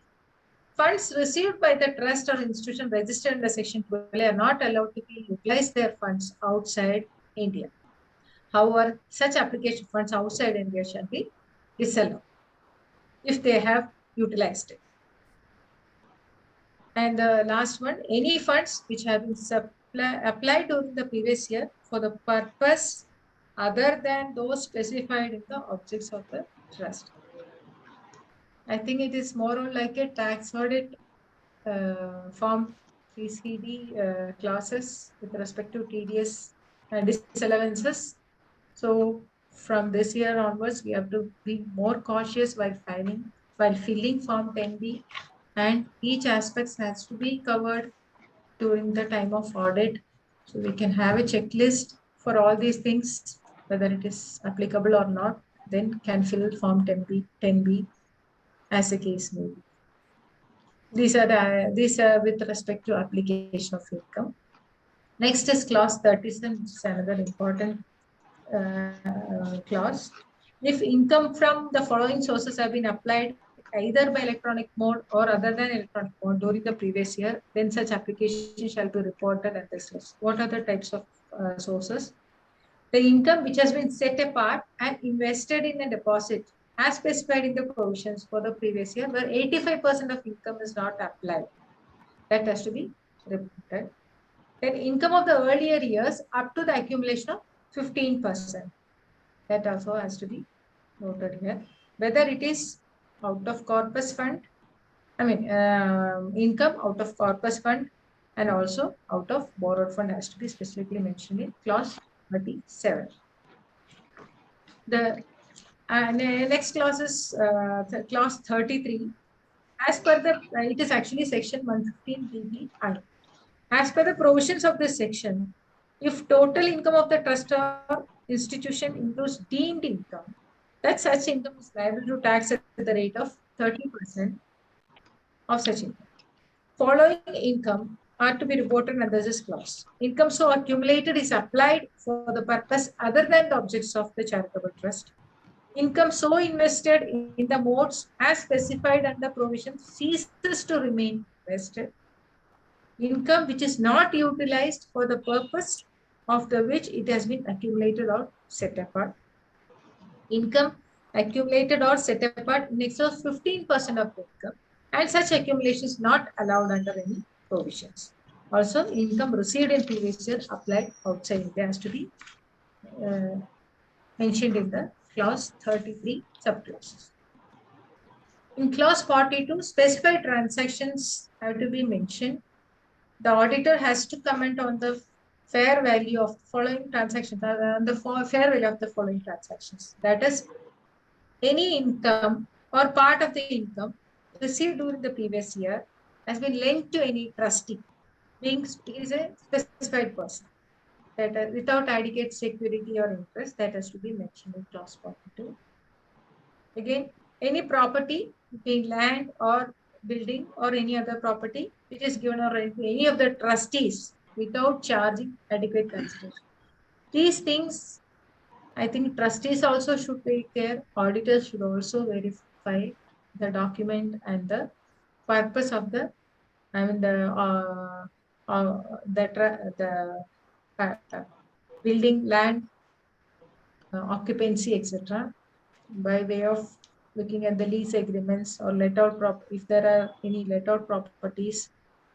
funds received by the trust or institution registered under section 12A are not allowed to be utilize their funds outside India. However, such application funds outside India shall be disallowed if they have utilized it. And the last one, any funds which have been applied during the previous year for the purpose other than those specified in the objects of the trust. I think it is more or like a tax audit form PCD clauses with respect to TDS disallowances. So from this year onwards, we have to be more cautious while filling Form 10B, and each aspect has to be covered during the time of audit. So we can have a checklist for all these things, whether it is applicable or not, then can fill Form 10B as a case may be. These are with respect to application of income. Next is clause 37, which is another important clause. If income from the following sources have been applied either by electronic mode or other than electronic mode during the previous year, then such application shall be reported at this list. What are the types of sources? The income which has been set apart and invested in a deposit as specified in the provisions for the previous year, where 85% of income is not applied. That has to be reported. Then income of the earlier years up to the accumulation of 15%. That also has to be noted here. Whether it is out of corpus fund, income out of corpus fund and also out of borrowed fund has to be specifically mentioned in clause 37. The next clause is clause 33. As per the, it is actually section 115 BBI. As per the provisions of this section, if total income of the trust or institution includes deemed income, that such income is liable to tax at the rate of 30% of such income. Following income are to be reported under this clause. Income so accumulated is applied for the purpose other than the objects of the charitable trust. Income so invested in the modes as specified under provision ceases to remain invested. Income which is not utilized for the purpose of the which it has been accumulated or set apart. Income accumulated or set apart in excess of 15% of the income, and such accumulation is not allowed under any provisions. Also, income received in previous year applied outside India has to be mentioned in the clause 33 subclauses. In clause 42, specified transactions have to be mentioned. The auditor has to comment on the fair value of the following transactions, fair value of the following transactions. That is, any income or part of the income received during the previous year has been lent to any trustee, being is a specified person. That without adequate security or interest, that has to be mentioned in clause 42. Again, any property, being land or building or any other property, which is given or rent to any of the trustees without charging adequate consideration. These things, I think trustees also should take care. Auditors should also verify the document and the purpose of the, I mean the building, land, occupancy, etc. by way of looking at the lease agreements or let out if there are any let out properties,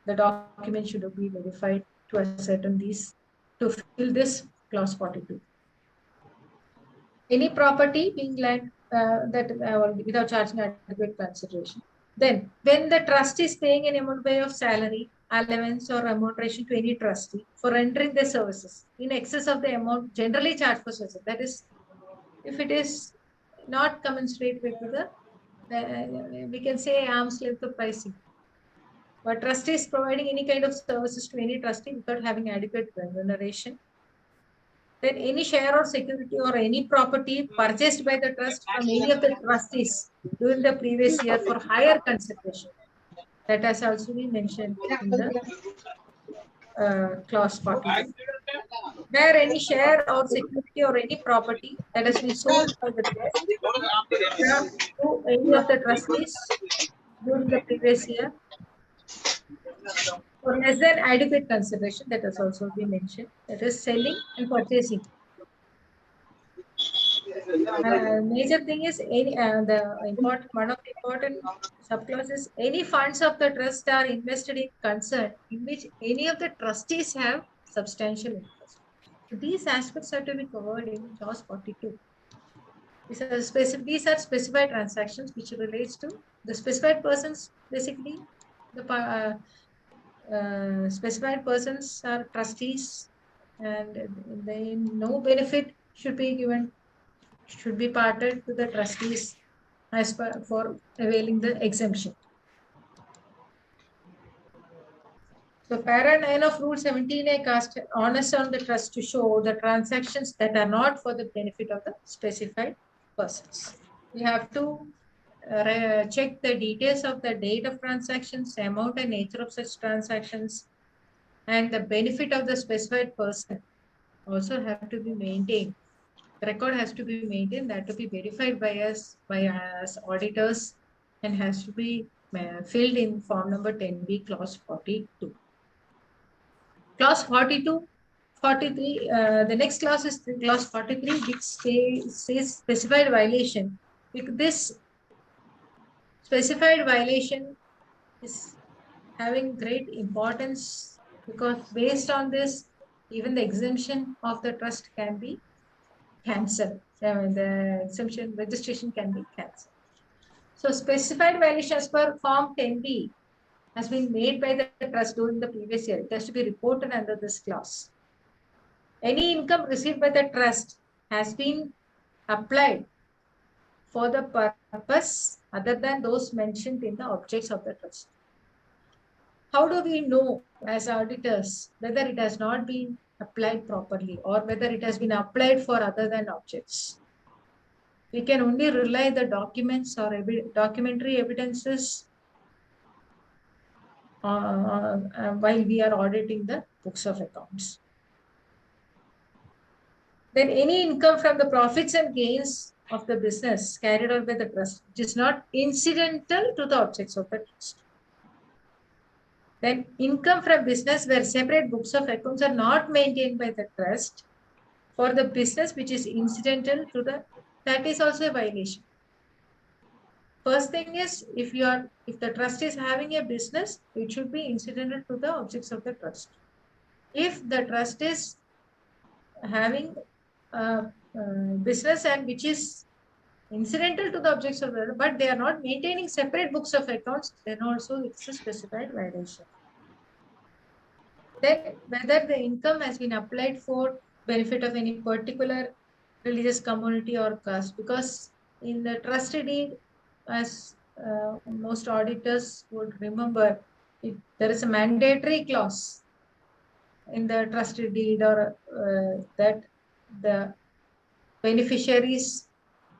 the document should be verified to ascertain these to fill this clause 42. Any property being land without charging adequate consideration. Then, when the trust is paying an amount by of salary, allowance, or remuneration to any trustee for rendering their services in excess of the amount generally charged for services, that is, if it is not commensurate with the, we can say arm's length of pricing. But trustee is providing any kind of services to any trustee without having adequate remuneration, then any share or security or any property purchased by the trust from any of the trustees during the previous year for higher consideration. That has also been mentioned in the clause 42. Where any share or security or any property that has been sold by the trust to any of the trustees during the previous year for less than adequate consideration, that has also been mentioned. That is selling and purchasing. Major thing is any one of the important subclauses, any funds of the trust are invested in concern in which any of the trustees have substantial interest. So these aspects are to be covered in clause 42. These are specified transactions which relates to the specified persons. Basically, the specified persons are trustees, and no benefit should be given, should be parted to the trustees as per for availing the exemption. So para 9 of Rule 17A cast onus on the trust to show the transactions that are not for the benefit of the specified persons. We have to check the details of the date of transactions, amount and nature of such transactions, and the benefit of the specified person also have to be maintained. The record has to be maintained, that to be verified by us auditors, and has to be filled in form number 10B, clause 42. Clause 42, 43, the next clause is clause 43, which says specified violation. This specified violation is having great importance because based on this, even the exemption of the trust can be cancelled. The exemption registration can be cancelled. So specified violation as per form 10B has been made by the trust during the previous year. It has to be reported under this clause. Any income received by the trust has been applied for the purpose other than those mentioned in the objects of the trust. How do we know as auditors whether it has not been applied properly or whether it has been applied for other than objects? We can only rely the documents or documentary evidences while we are auditing the books of accounts. Then any income from the profits and gains of the business carried out by the trust, which is not incidental to the objects of the trust. Then income from business where separate books of accounts are not maintained by the trust for the business which is incidental to the, that is also a violation. First thing is, if the trust is having a business, it should be incidental to the objects of the trust. If the trust is having a business and which is incidental to the objects of the, but they are not maintaining separate books of accounts, then also it's a specified violation. Then whether the income has been applied for benefit of any particular religious community or caste, because in the trust deed, as most auditors would remember, there is a mandatory clause in the trust deed or that the beneficiaries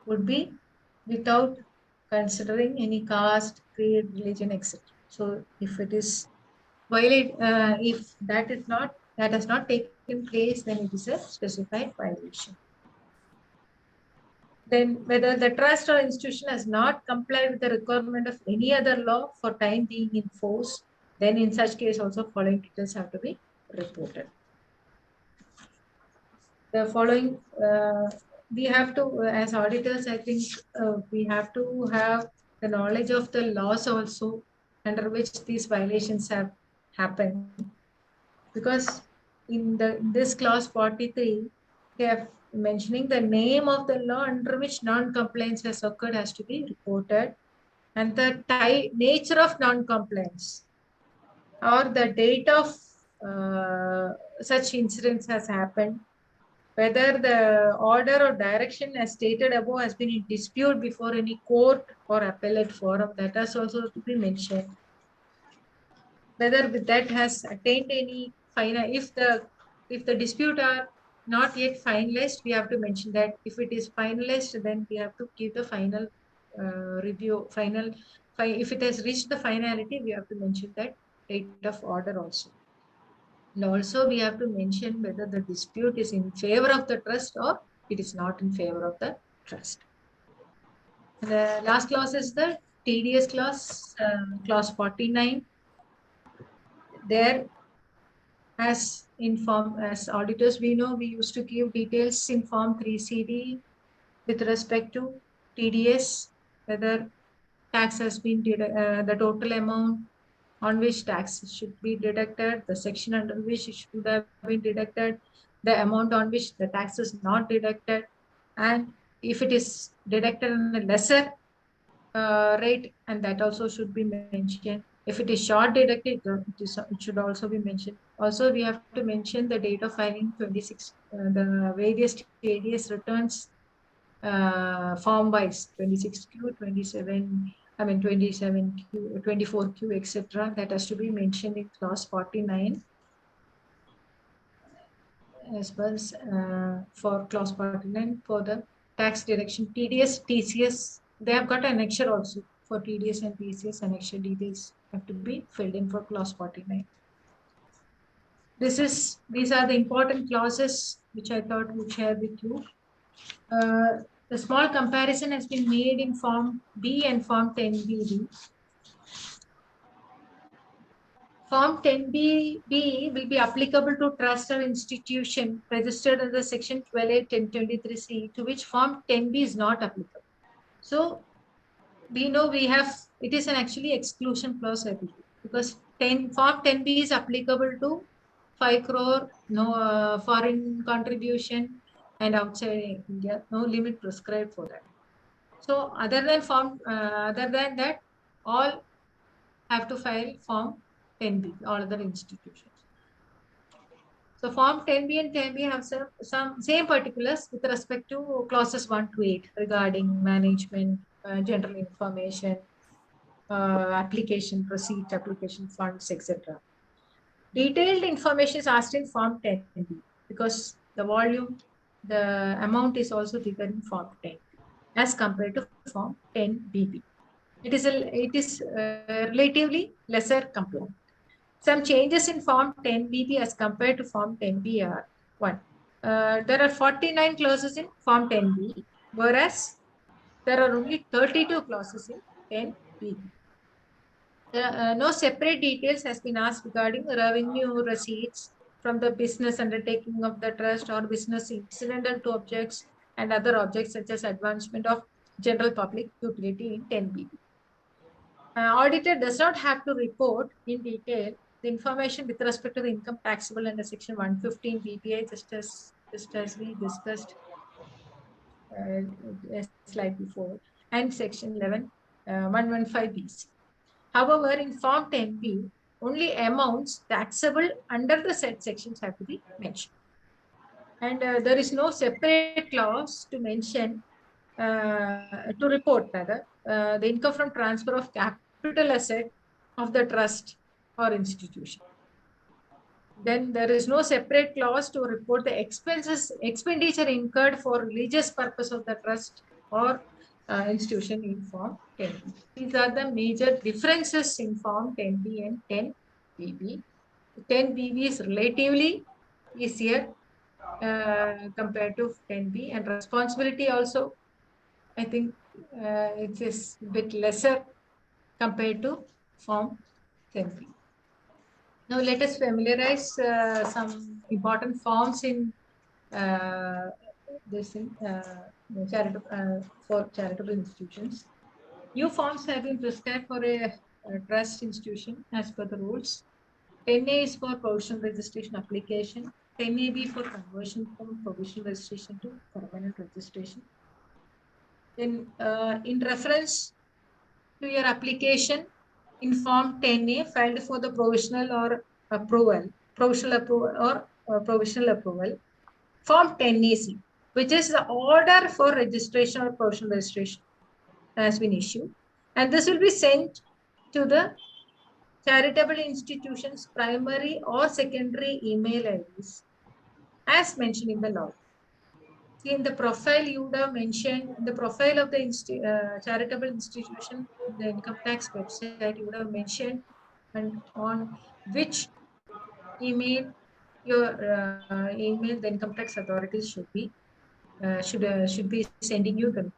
would be without considering any caste, creed, religion, etc. So if it is violate, if that is not that has not taken place, then it is a specified violation. Then whether the trust or institution has not complied with the requirement of any other law for time being in force, then in such case also following details have to be reported. The following, we have to, as auditors, I think we have to have the knowledge of the laws also under which these violations have happened. Because in this clause 43, they have mentioning the name of the law under which non-compliance has occurred has to be reported, and the nature of non-compliance or the date of such incidents has happened, whether the order or direction as stated above has been in dispute before any court or appellate forum, that has also to be mentioned. Whether that has attained any final, if the dispute are not yet finalized, we have to mention that. If it is finalized, then we have to give the final review, if it has reached the finality, we have to mention that date of order also. And also we have to mention whether the dispute is in favor of the trust or it is not in favor of the trust. The last clause is the TDS clause, clause 49. There, as auditors, we know we used to give details in Form 3CD with respect to TDS, whether tax has been the total amount on which tax should be deducted, the section under which it should have been deducted, the amount on which the tax is not deducted, and if it is deducted in a lesser rate, and that also should be mentioned. If it is short deducted, it should also be mentioned. Also, we have to mention the date of filing 26, the various TDS returns form wise, 26Q, 27Q, 24Q, etc. That has to be mentioned in clause 49. As well as for clause 49 for the tax deduction, TDS, TCS, they have got an annexure also for TDS and TCS. Annexure details have to be filled in for clause 49. These are the important clauses which I thought would share with you. The small comparison has been made in Form B and Form 10BB. Form 10BB will be applicable to trust or institution registered under Section 12(8)(10)(23)(c), to which Form 10B is not applicable. So we know it is an actually exclusion clause, I believe, because Form 10B is applicable to 5 crore foreign contribution and outside India, no limit prescribed for that. So other than that, all have to file Form 10B, all other institutions. So Form 10B and 10B have some same particulars with respect to clauses 1 to 8 regarding management, general information, application receipt, application funds, etc. Detailed information is asked in Form 10B because the volume, the amount is also bigger in Form 10 as compared to Form 10BB. It is relatively lesser compliant. Some changes in Form 10BB as compared to Form 10B are: 1. There are 49 clauses in Form 10B, whereas there are only 32 clauses in 10BB. No separate details has been asked regarding revenue receipts from the business undertaking of the trust or business incidental to objects and other objects such as advancement of general public utility in 10BB. Auditor does not have to report in detail the information with respect to the income taxable under Section 115 BPI, just as we discussed a slide before, and Section 115 BC. However, in Form 10B, only amounts taxable under the said sections have to be mentioned. And there is no separate clause to mention, to report rather, the income from transfer of capital asset of the trust or institution. Then there is no separate clause to report the expenditure incurred for religious purpose of the trust or institution in Form 10B. These are the major differences in Form 10B and 10BB. 10BB is relatively easier compared to 10B, and responsibility also, I think it is a bit lesser compared to Form 10B. Now let us familiarize some important forms in this in for charitable institutions. New forms have been prescribed for a trust institution as per the rules. 10A is for provisional registration application. 10AB for conversion from provisional registration to permanent registration. Then in reference to your application in Form 10A filed for the provisional or approval, provisional approval or provisional approval, Form 10AC, which is the order for registration or provisional registration, has been issued. And this will be sent to the charitable institutions' primary or secondary email IDs as mentioned in the law. See, in the profile you would have mentioned, in the profile of the charitable institution, in the income tax website, you would have mentioned and on which email your email the income tax authorities should be sending you the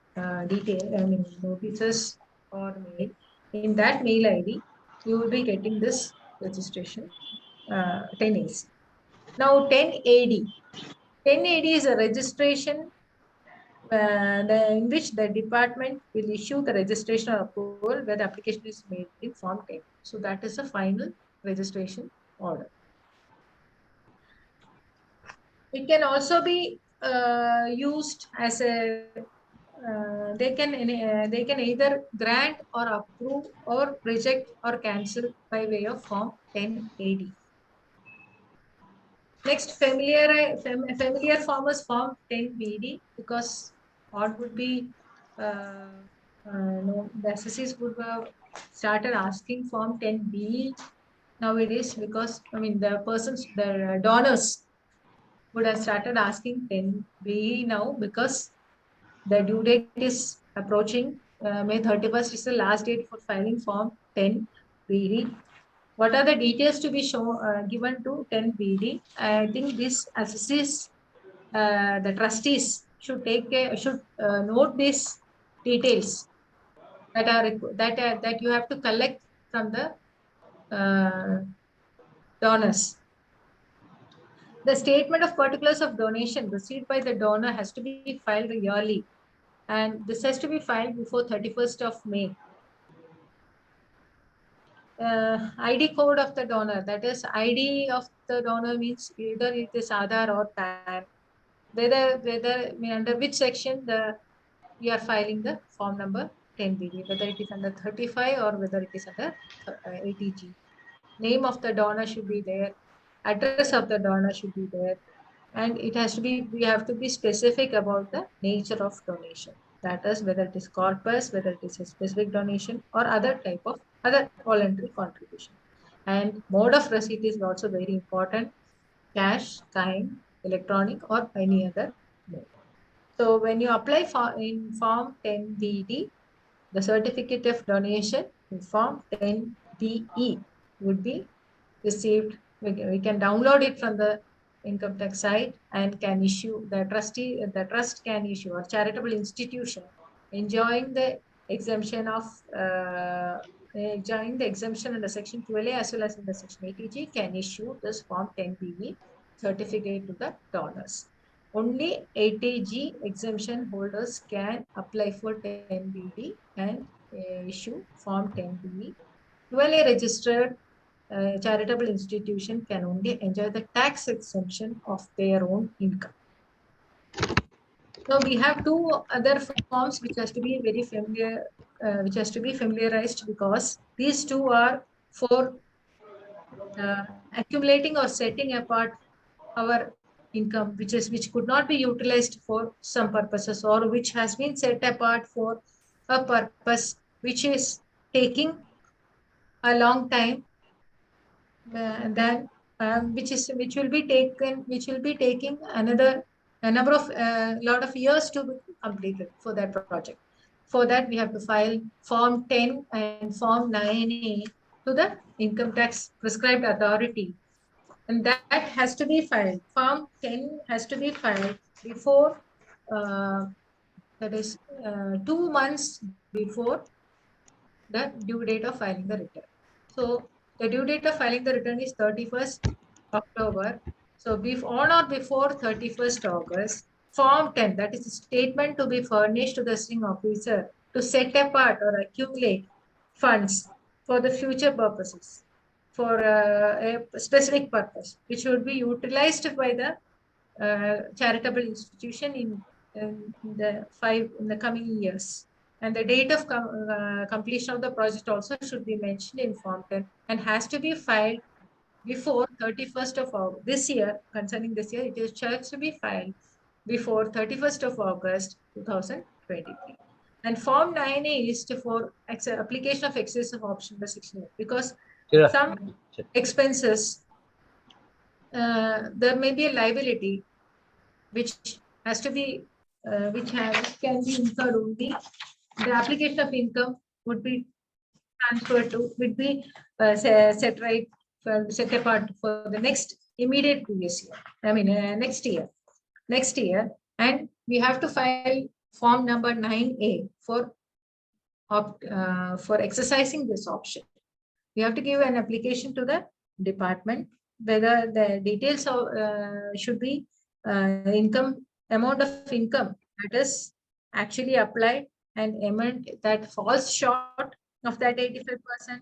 detail, I mean notices or mail. In that mail ID, you will be getting this registration 10AC. Now 10AD. 10AD is a registration in which the department will issue the registration or approval where the application is made in Form 10. So that is a final registration order. It can also be used as a they can either grant or approve or reject or cancel by way of Form 10AD. Next, familiar form is Form 10BD, because what would be the SSCs would have started asking Form 10B nowadays, because I mean the donors would have started asking 10B now, because the due date is approaching. May 31st is the last date for filing Form 10BD. What are the details to be shown given to 10BD? I think this assesses the trustees should note these details that you have to collect from the donors. The statement of particulars of donation received by the donor has to be filed yearly, and this has to be filed before 31st of May. ID code of the donor, that is ID of the donor means either it is Aadhaar or PAN. Whether under which section we are filing the form number 10BD, whether it is under 35 or whether it is under 80G. Name of the donor should be there, address of the donor should be there, and we have to be specific about the nature of donation. That is whether it is corpus, whether it is a specific donation or other voluntary contribution. And mode of receipt is also very important: cash, kind, electronic, or any other mode. So when you apply in Form 10BD, the certificate of donation in Form 10BE would be received. We can download it from the income tax site and can issue the trust can issue, or charitable institution enjoying the exemption in the section 12A as well as in the section 80G can issue this Form 10BE certificate to the donors. Only 80G exemption holders can apply for 10BD and issue Form 10BE. 12A registered charitable institution can only enjoy the tax exemption of their own income. Now we have two other forms which has to be very familiar, which has to be familiarized, because these two are for accumulating or setting apart our income, which could not be utilized for some purposes, or which has been set apart for a purpose which is taking a long time, then which will be taking a number of lot of years to be completed for that project. For that, we have to file Form 10 and Form 9A to the income tax prescribed authority And that has to be filed. Form 10 has to be filed before, that is 2 months before the due date of filing the return. So the due date of filing the return is 31st October. So on or before 31st August, Form 10, that is a statement to be furnished to the assessing officer to set apart or accumulate funds for the future purposes, for a specific purpose, which would be utilized by the charitable institution in the coming years. And the date of completion of the project also should be mentioned in Form 10 and has to be filed before 31st of August. This year, concerning this year, it is has to be filed before 31st of August 2023. And Form 9A is for application of excess of option by Section 8, because some expenses, there may be a liability which has to be, can be incurred only. The application of income would be transferred to, would be set apart for the next immediate previous year. I mean, next year. And we have to file form number 9A for exercising this option. We have to give an application to the department, whether the details of should be amount of income that is actually applied, and amount that falls short of that 85%,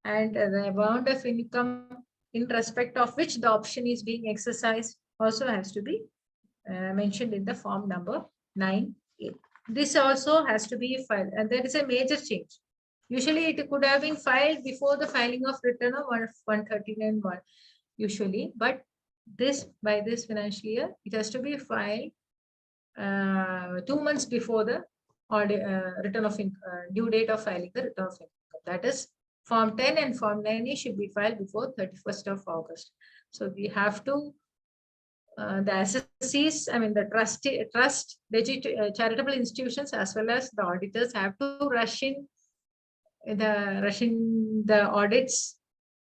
and the amount of income in respect of which the option is being exercised also has to be mentioned in the form number 9A. This also has to be filed, and there is a major change. Usually it could have been filed before the filing of return of 139(1) usually, but by this financial year, it has to be filed 2 months before the return of due date of filing the return of income. That is, Form 10 and Form 9A should be filed before 31st of August. So we have to, the assessees, I mean the charitable institutions as well as the auditors have to rush in the audits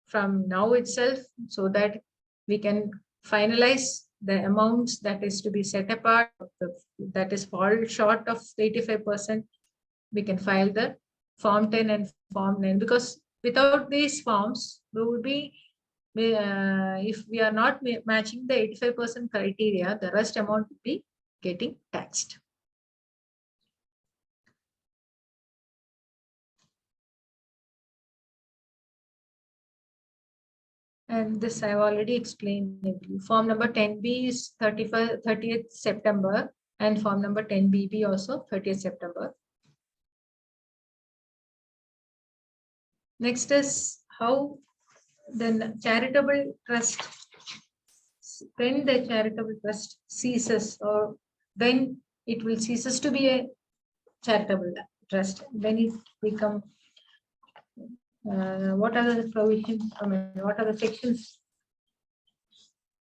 from now itself, so that we can finalize the amounts that is to be set apart, that is fall short of 85%. We can file the Form 10 and Form 9, because without these forms, we would be, if we are not matching the 85% criteria, the rest amount would be getting taxed. And this I've already explained. Form number 10B is 30th September, and form number 10BB also 30th September. Next is how then charitable trust, when the charitable trust ceases, or when it will ceases to be a charitable trust, when it become, what are the provisions, I mean, what are the sections?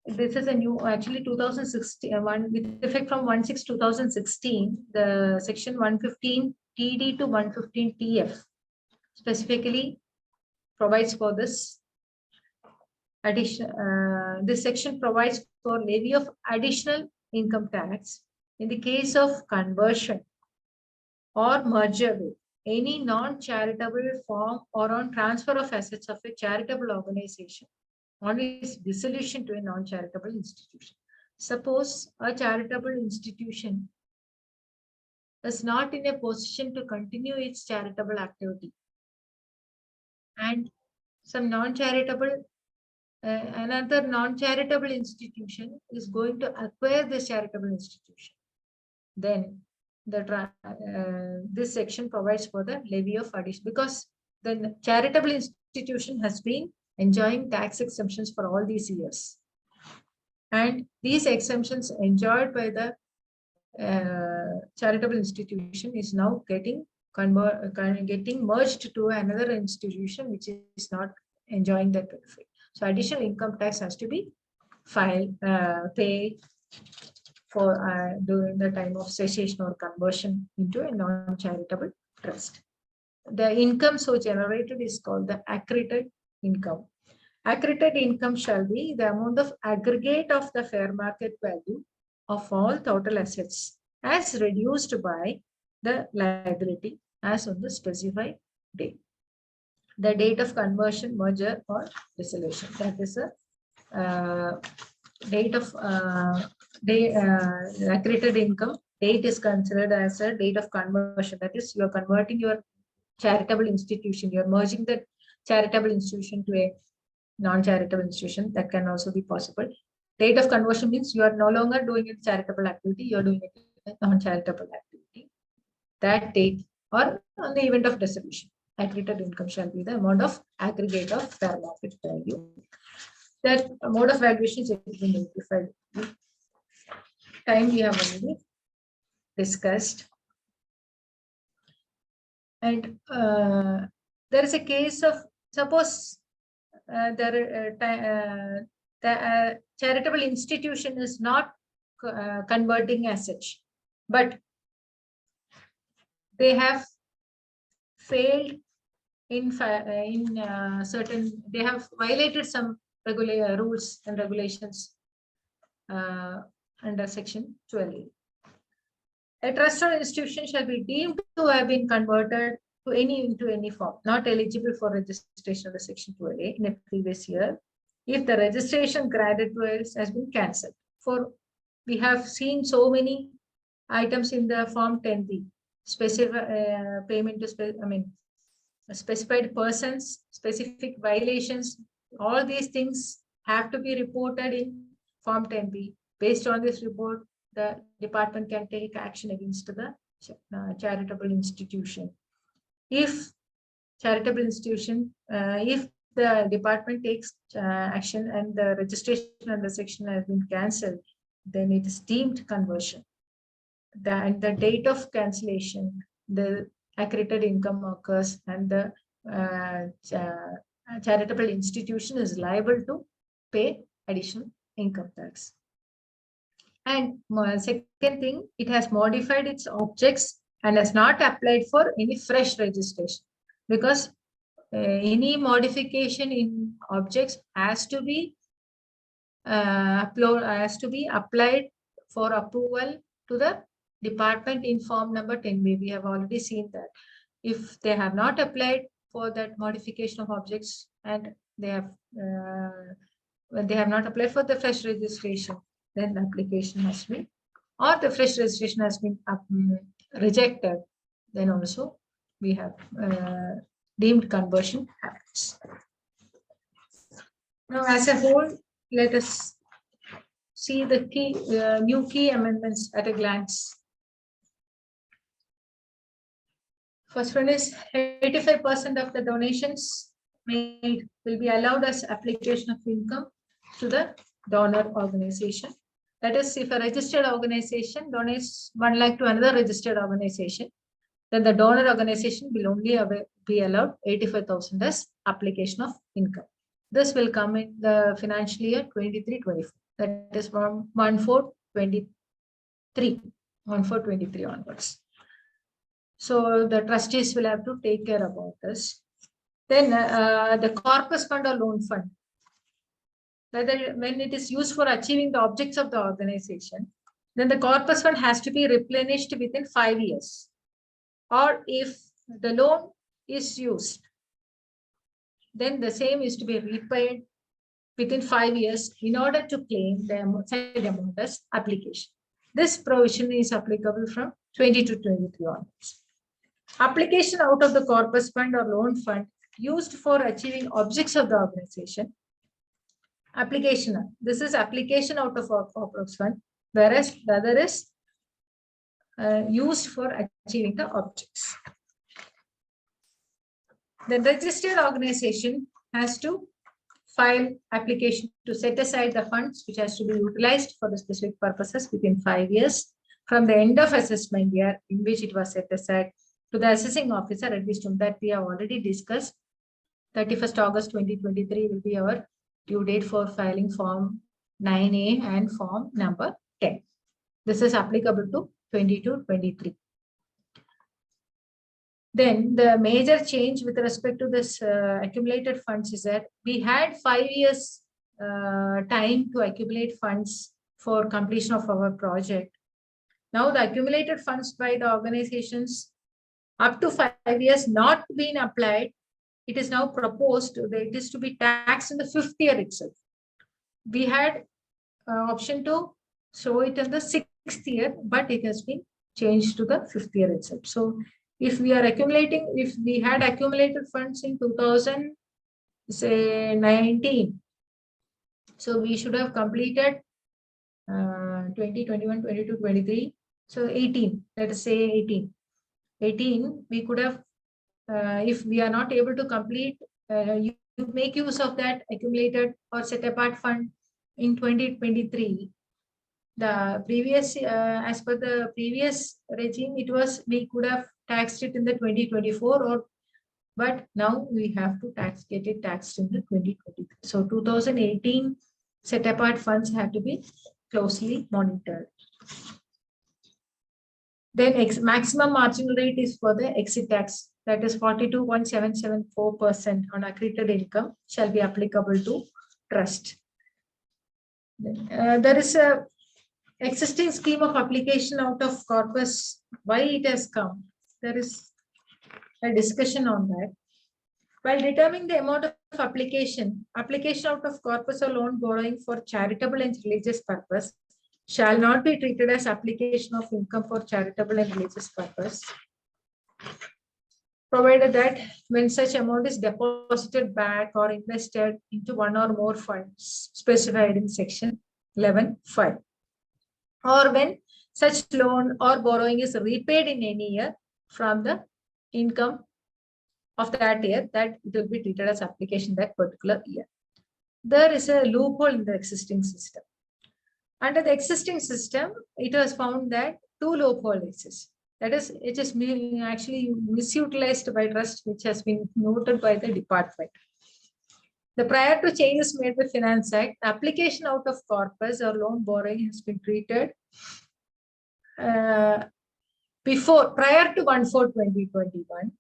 This is a new, actually 2016, with effect from 1/6/2016, the section 115 TD to 115 TF specifically provides for this addition. This section provides for levy of additional income tax in the case of conversion or merger with any non-charitable form or on transfer of assets of a charitable organization on its dissolution to a non-charitable institution. Suppose a charitable institution is not in a position to continue its charitable activity, and some non-charitable, another non-charitable institution is going to acquire this charitable institution. Then this section provides for the levy of addition, because the charitable institution has been enjoying tax exemptions for all these years, and these exemptions enjoyed by the charitable institution is now getting merged to another institution which is not enjoying that benefit. So additional income tax has to be paid for during the time of cessation or conversion into a non-charitable trust. The income so generated is called the accreted income. Accredited income shall be the amount of aggregate of the fair market value of all total assets as reduced by the liability as on the specified date. The date of conversion, merger, or dissolution. That is a date of accredited income. Date is considered as a date of conversion. That is, you are converting your charitable institution. You are merging the charitable institution to a non-charitable institution. That can also be possible. Date of conversion means you are no longer doing a charitable activity. You are doing a non-charitable activity. That date or on the event of dissolution. Accredited income shall be the amount of aggregate of fair market value. That mode of valuation is been notified. Time we have already discussed. And there is a case of, suppose the charitable institution is not converting as such, but they have failed in certain, they have violated some rules and regulations under section 12. A trust or institution shall be deemed to have been converted into any form, not eligible for registration under section 12A in a previous year, if the registration granted to us has been cancelled. For we have seen so many items in the form 10B, specific payment to specified persons, specific violations. All these things have to be reported in form 10B. Based on this report, the department can take action against the charitable institution. If charitable institution, if the department takes action and the registration under section has been cancelled, then it is deemed conversion. And the date of cancellation, the accredited income occurs, and the charitable institution is liable to pay additional income tax. And second thing, it has modified its objects and has not applied for any fresh registration, because any modification in objects has to be applied for approval to the department in form number 10B. We have already seen that. If they have not applied for that modification of objects and they have not applied for the fresh registration, then the application has been, or the fresh registration has been rejected, then also we have deemed conversion happens. Now, as a whole, let us see the key new key amendments at a glance. First one is 85% of the donations made will be allowed as application of income to the donor organization. That is, if a registered organization donates 1 lakh to another registered organization, then the donor organization will only be allowed 85,000 as application of income. This will come in the financial year 23-24. That is from 1/4/23 onwards. So the trustees will have to take care about this. Then the corpus fund or loan fund, whether when it is used for achieving the objects of the organization, then the corpus fund has to be replenished within 5 years. Or if the loan is used, then the same is to be repaid within 5 years in order to claim the said amount as application. This provision is applicable from 20-23 onwards. Application out of the corpus fund or loan fund used for achieving objects of the organization. Application. This is application out of our corpus fund, whereas the other is used for achieving the objects. The registered organization has to file application to set aside the funds which has to be utilized for the specific purposes within 5 years from the end of assessment year in which it was set aside to the assessing officer at least that we have already discussed. 31st August 2023 will be our due date for filing form 9A and form number 10. This is applicable to 22-23. Then the major change with respect to this accumulated funds is that we had 5 years time to accumulate funds for completion of our project. Now the accumulated funds by the organizations up to 5 years not been applied. It is now proposed that it is to be taxed in the 5th year itself. We had option to show it in the 6th year, but it has been changed to the 5th year itself. So if we are accumulating, if we had accumulated funds in 2019, so we should have completed 20, 21, 22, 23. So 18, let us say 18. 18, we could have, if we are not able to complete, you make use of that accumulated or set apart fund in 2023. The previous, as per the previous regime, it was, we could have taxed it in the 2024, or but now we have to get it taxed in the 2023. So 2018 set apart funds have to be closely monitored. Then maximum marginal rate is for the exit tax, that is 42.774% on accreted income shall be applicable to trust. There is a existing scheme of application out of corpus. Why it has come? There is a discussion on that. While determining the amount of application out of corpus or loan borrowing for charitable and religious purpose shall not be treated as application of income for charitable and religious purpose, provided that when such amount is deposited back or invested into one or more funds specified in section 11(5), or when such loan or borrowing is repaid in any year from the income of that year, that it will be treated as application that particular year. There is a loophole in the existing system. Under the existing system, it was found that 2 loopholes exist. That is, it is actually misutilized by trust, which has been noted by the department. The prior to changes made by Finance Act, application out of corpus or loan borrowing has been treated prior to 1/4/2021,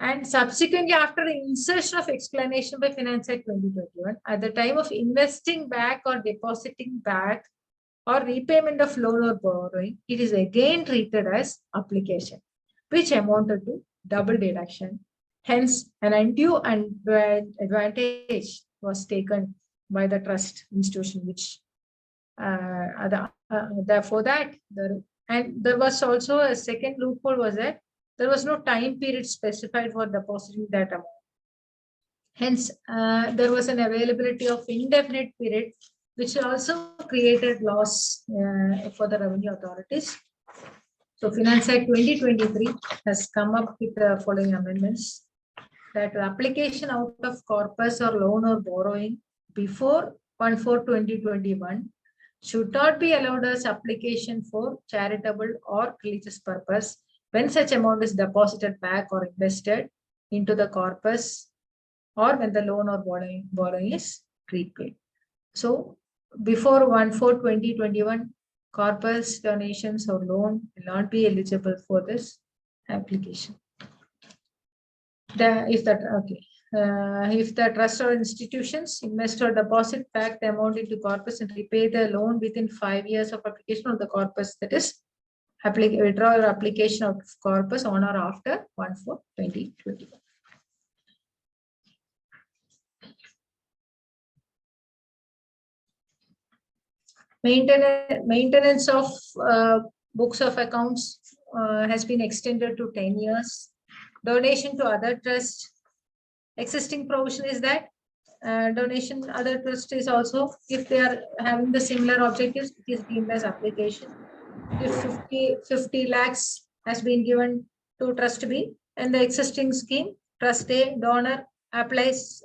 and subsequently after the insertion of explanation by Finance Act 2021, at the time of investing back or depositing back or repayment of loan or borrowing, it is again treated as application, which amounted to double deduction. Hence, an undue advantage was taken by the trust institution, which therefore that there was also a second loophole was that there was no time period specified for depositing that amount. Hence, there was an availability of indefinite period, which also created loss for the revenue authorities. So Finance Act 2023 has come up with the following amendments: that application out of corpus or loan or borrowing before 1/4/2021 should not be allowed as application for charitable or religious purpose when such amount is deposited back or invested into the corpus, or when the loan or borrowing is repaid. So before 1/4/2021, corpus donations or loan will not be eligible for this application. If the trust or institutions invest or deposit back the amount into corpus and repay the loan within 5 years of application of the corpus, that is, withdraw or application of corpus on or after 1/4/2021. Maintenance of books of accounts has been extended to 10 years. Donation to other trusts. Existing provision is that donation other trust is also, if they are having the similar objectives, it is deemed as application. If 50 lakhs has been given to trust B and the existing scheme, trust A donor applies,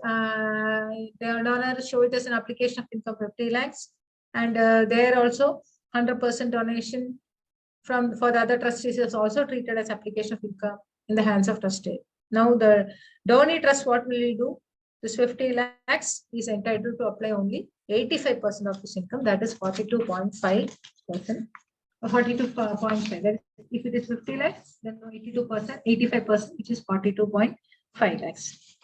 the donor show it as an application of income 50 lakhs, and there also 100% donation for the other trustees is also treated as application of income in the hands of trustee. Now the donee trust, what will he do? This 50 lakhs is entitled to apply only 85% of his income, that is 42.5%. 42.5. That is, if it is 50 lakhs, then 82%, 85%, which is 42.5 lakhs.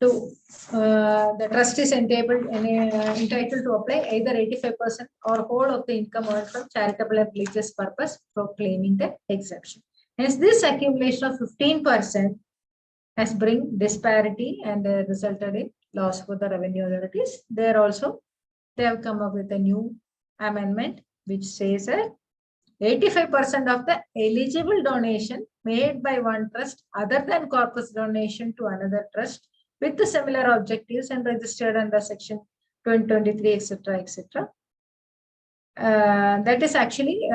So the trust is entitled to apply either 85% or whole of the income earned from charitable and religious purpose for claiming the exemption. Hence, this accumulation of 15% has bring disparity and resulted in loss for the revenue authorities. There also, they have come up with a new amendment which says that 85% of the eligible donation made by one trust other than corpus donation to another trust with the similar objectives and registered under section 2023, etc., etc. That is actually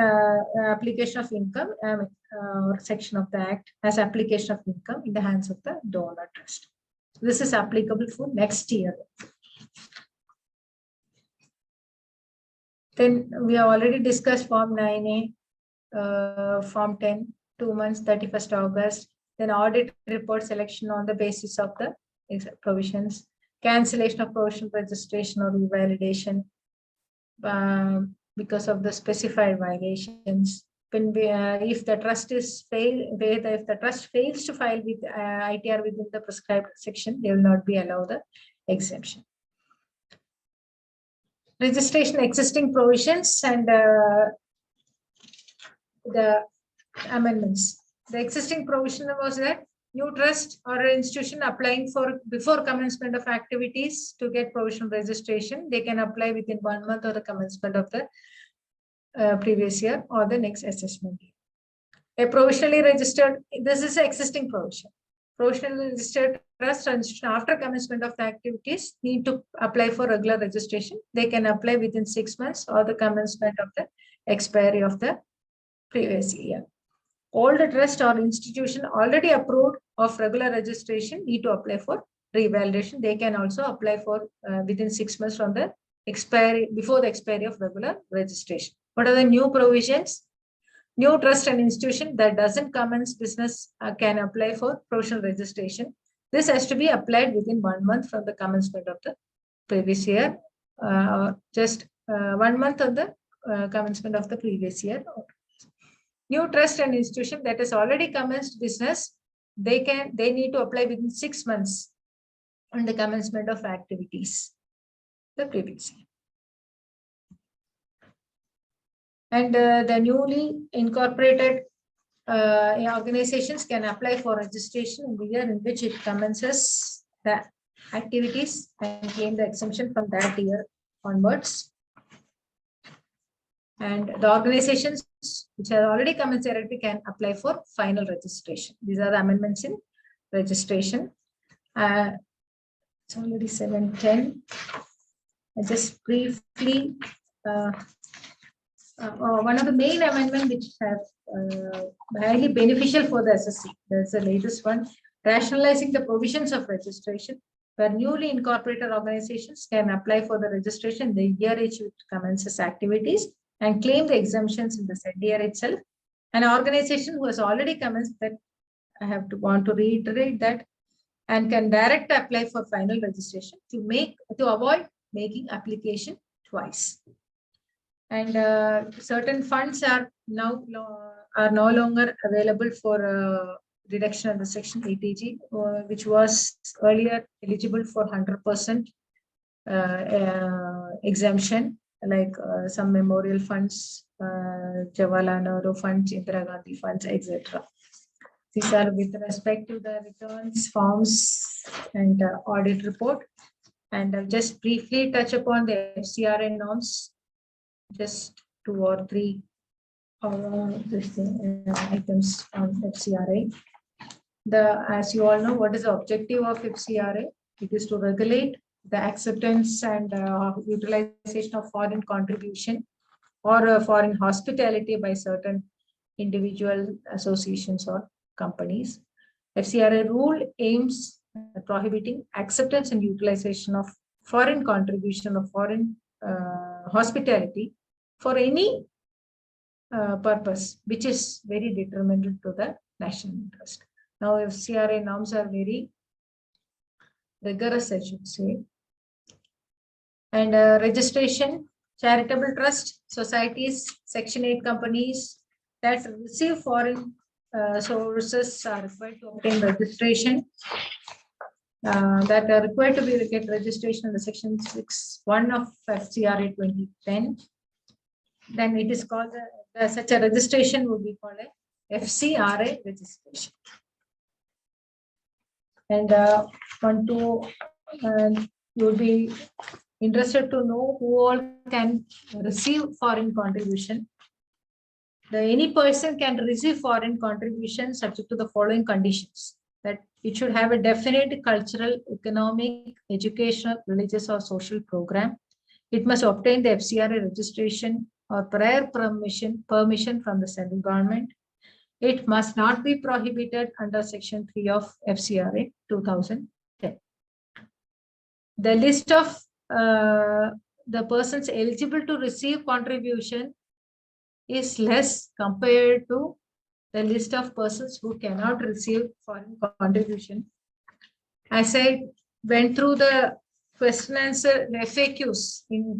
application of income or section of the Act as application of income in the hands of the donor trust. This is applicable for next year. Then we have already discussed Form 9A, Form 10, 2 months, 31st August. Then audit report selection on the basis of the provisions, cancellation of provisional registration or revalidation because of the specified violations. When if the trust fails to file with ITR within the prescribed section, they will not be allowed the exemption. Registration existing provisions and the amendments. The existing provision was that new trust or institution applying for before commencement of activities to get provisional registration, they can apply within 1 month of the commencement of the previous year or the next assessment year. A provisionally registered, this is an existing provision. Provisionally registered trust or institution after commencement of the activities need to apply for regular registration. They can apply within 6 months or the commencement of the expiry of the previous year. All the trust or institution already approved of regular registration need to apply for revalidation. They can also apply for within 6 months from the expiry, before the expiry of regular registration. What are the new provisions? New trust and institution that doesn't commence business can apply for provisional registration. This has to be applied within 1 month from the commencement of the previous year, just 1 month of the commencement of the previous year. New trust and institution that has already commenced business, they need to apply within 6 months on the commencement of activities the previous year. And the newly incorporated organizations can apply for registration in the year in which it commences the activities and claim the exemption from that year onwards. And the organizations which have already commenced directly can apply for final registration. These are the amendments in registration. It's already 7:10. I just briefly, one of the main amendments which have highly beneficial for the SSC. That's the latest one. Rationalizing the provisions of registration, where newly incorporated organizations can apply for the registration the year which commences activities and claim the exemptions in the said year itself. An organization who has already commenced that, I have to want to reiterate that, and can direct apply for final registration to avoid making application twice. And certain funds are now no longer available for deduction under section 80G, which was earlier eligible for 100% exemption, like some memorial funds, Jawaharlal Nehru funds, Indira Gandhi funds, etc. These are with respect to the returns, forms, and audit report. And I'll just briefly touch upon the FCRA norms, just 2 or 3 items on FCRA. As you all know, what is the objective of FCRA? It is to regulate the acceptance and utilization of foreign contribution or foreign hospitality by certain individual associations or companies. FCRA rule aims at prohibiting acceptance and utilization of foreign contribution of foreign hospitality for any purpose which is very detrimental to the national interest. Now, FCRA norms are very rigorous, I should say. And registration charitable trust, societies, Section 8 companies that receive foreign sources are required to obtain registration. That are required to get registration in the Section 6(1) of FCRA 2010. Then it is called such a registration would be called a FCRA registration. And you would be interested to know who all can receive foreign contribution. Any person can receive foreign contribution subject to the following conditions: that it should have a definite cultural, economic, educational, religious, or social program. It must obtain the FCRA registration or prior permission from the central government. It must not be prohibited under Section 3 of FCRA 2010. The list of the persons eligible to receive contribution is less compared to the list of persons who cannot receive foreign contribution. As I went through the question answer, the FAQs in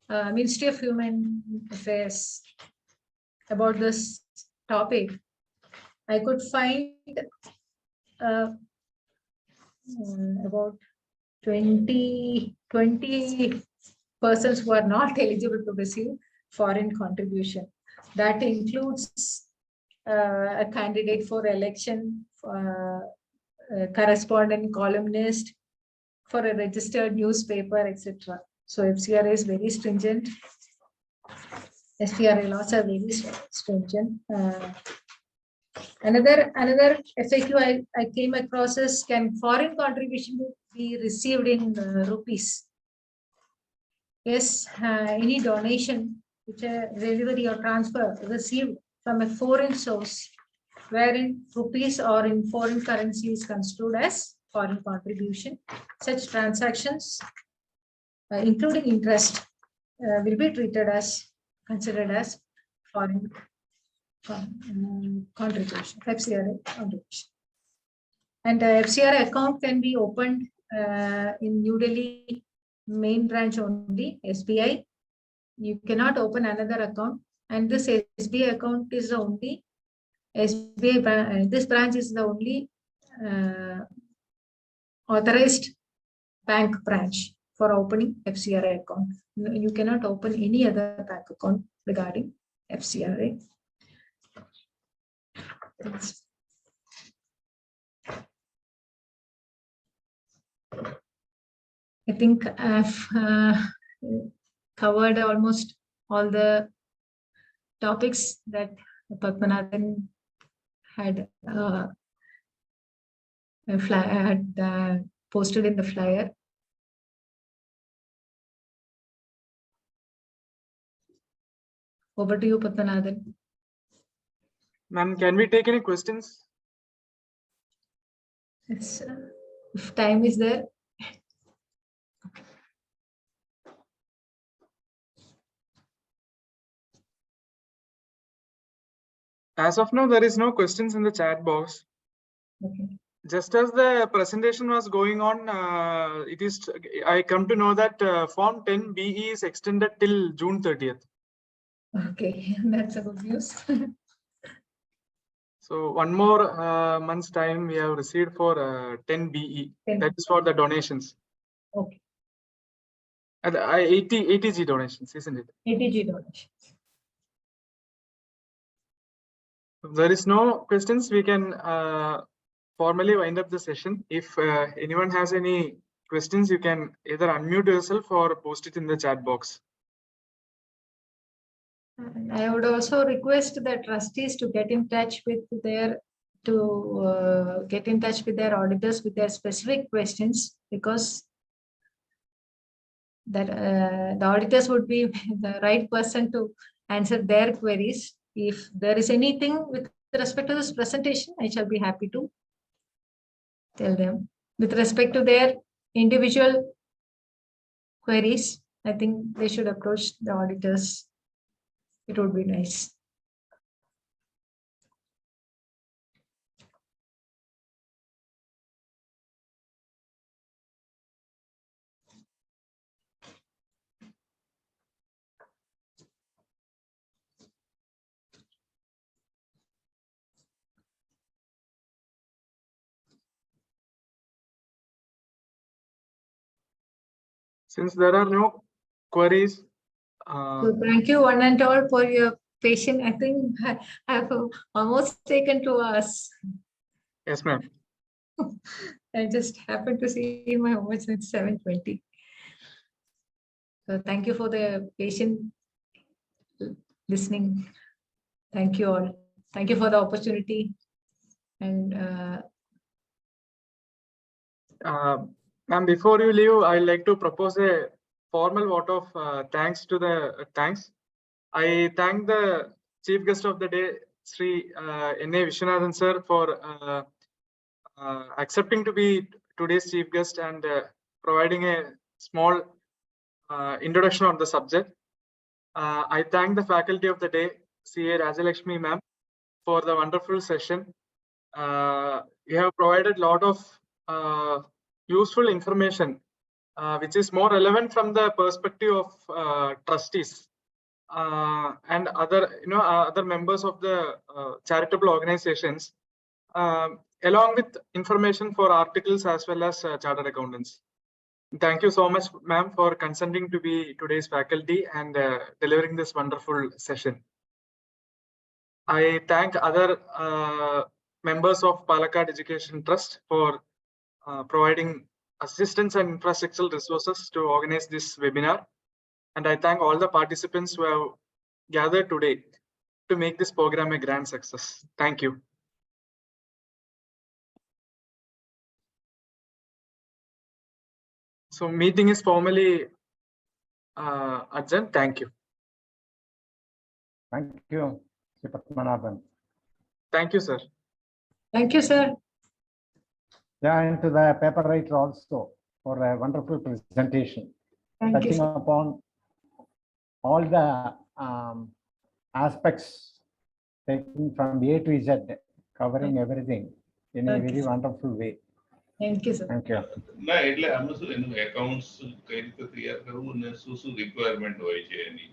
Ministry of Human Affairs about this topic, I could find about 20 persons who are not eligible to receive foreign contribution. That includes a candidate for election, a correspondent, columnist, for a registered newspaper, etc. So FCRA is very stringent. FCRA laws are very stringent. Another FAQ I came across is: can foreign contribution be received in rupees? Yes, any donation which a delivery or transfer received from a foreign source wherein rupees or in foreign currency is construed as foreign contribution. Such transactions, including interest, will be considered as foreign contribution, FCRA contribution. And FCRA account can be opened in New Delhi main branch only, SBI. You cannot open another account, and this SBI account is the only SBI. This branch is the only authorized bank branch for opening FCRA account. You cannot open any other bank account regarding FCRA. I think I've covered almost all the topics that Padmanathan had posted in the flyer. Over to you, Padmanathan. Ma'am, can we take any questions? Yes, if time is there. As of now, there is no questions in the chat box. Okay. Just as the presentation was going on, I come to know that Form 10BE is extended till June 30th. Okay, that's a good news. So one more month's time we have received for 10BE. 10. That is for the donations. Okay. And 80G donations, isn't it? 80G donations. If there is no questions, we can formally wind up the session. If anyone has any questions, you can either unmute yourself or post it in the chat box. And I would also request the trustees to get in touch with their auditors with their specific questions, because that the auditors would be the right person to answer their queries. If there is anything with respect to this presentation, I shall be happy to tell them. With respect to their individual queries, I think they should approach the auditors. It would be nice. Since there are no queries, So thank you one and all for your patience. I think I have almost taken 2 hours. yes, ma'am. I just happened to see my watch at 7:20. So thank you for the patient listening. Thank you all. Thank you for the opportunity. And Ma'am, before you leave, I'd like to propose a formal vote of thanks to the thanks. I thank the chief guest of the day, Sri N.A. Vishwanathan sir, for accepting to be today's chief guest and providing a small introduction on the subject. I thank the faculty of the day, CA Rajalakshmy ma'am, for the wonderful session. You have provided a lot of useful information, which is more relevant from the perspective of trustees and other, other members of the charitable organizations, along with information for articles as well as chartered accountants. Thank you so much, ma'am, for consenting to be today's faculty and delivering this wonderful session. I thank other members of Palakkad Education Trust for providing assistance and infrastructural resources to organize this webinar. And I thank all the participants who have gathered today to make this program a grand success. Thank you. So meeting is formally adjourned. Thank you. Thank you, Sri Padmanabhan. Thank you, sir. thank you, sir. Yeah, and to the paper writer also for a wonderful presentation, Thank you, touching sir. upon all the aspects taken from A to Z, covering everything in a Thank you, very sir. wonderful way. Thank you, sir. Thank you. ના એટલે આમાં શું એનું accounts કઈ રીતે તૈયાર કરવું ને શું શું રિક્વાયરમેન્ટ હોય છે એની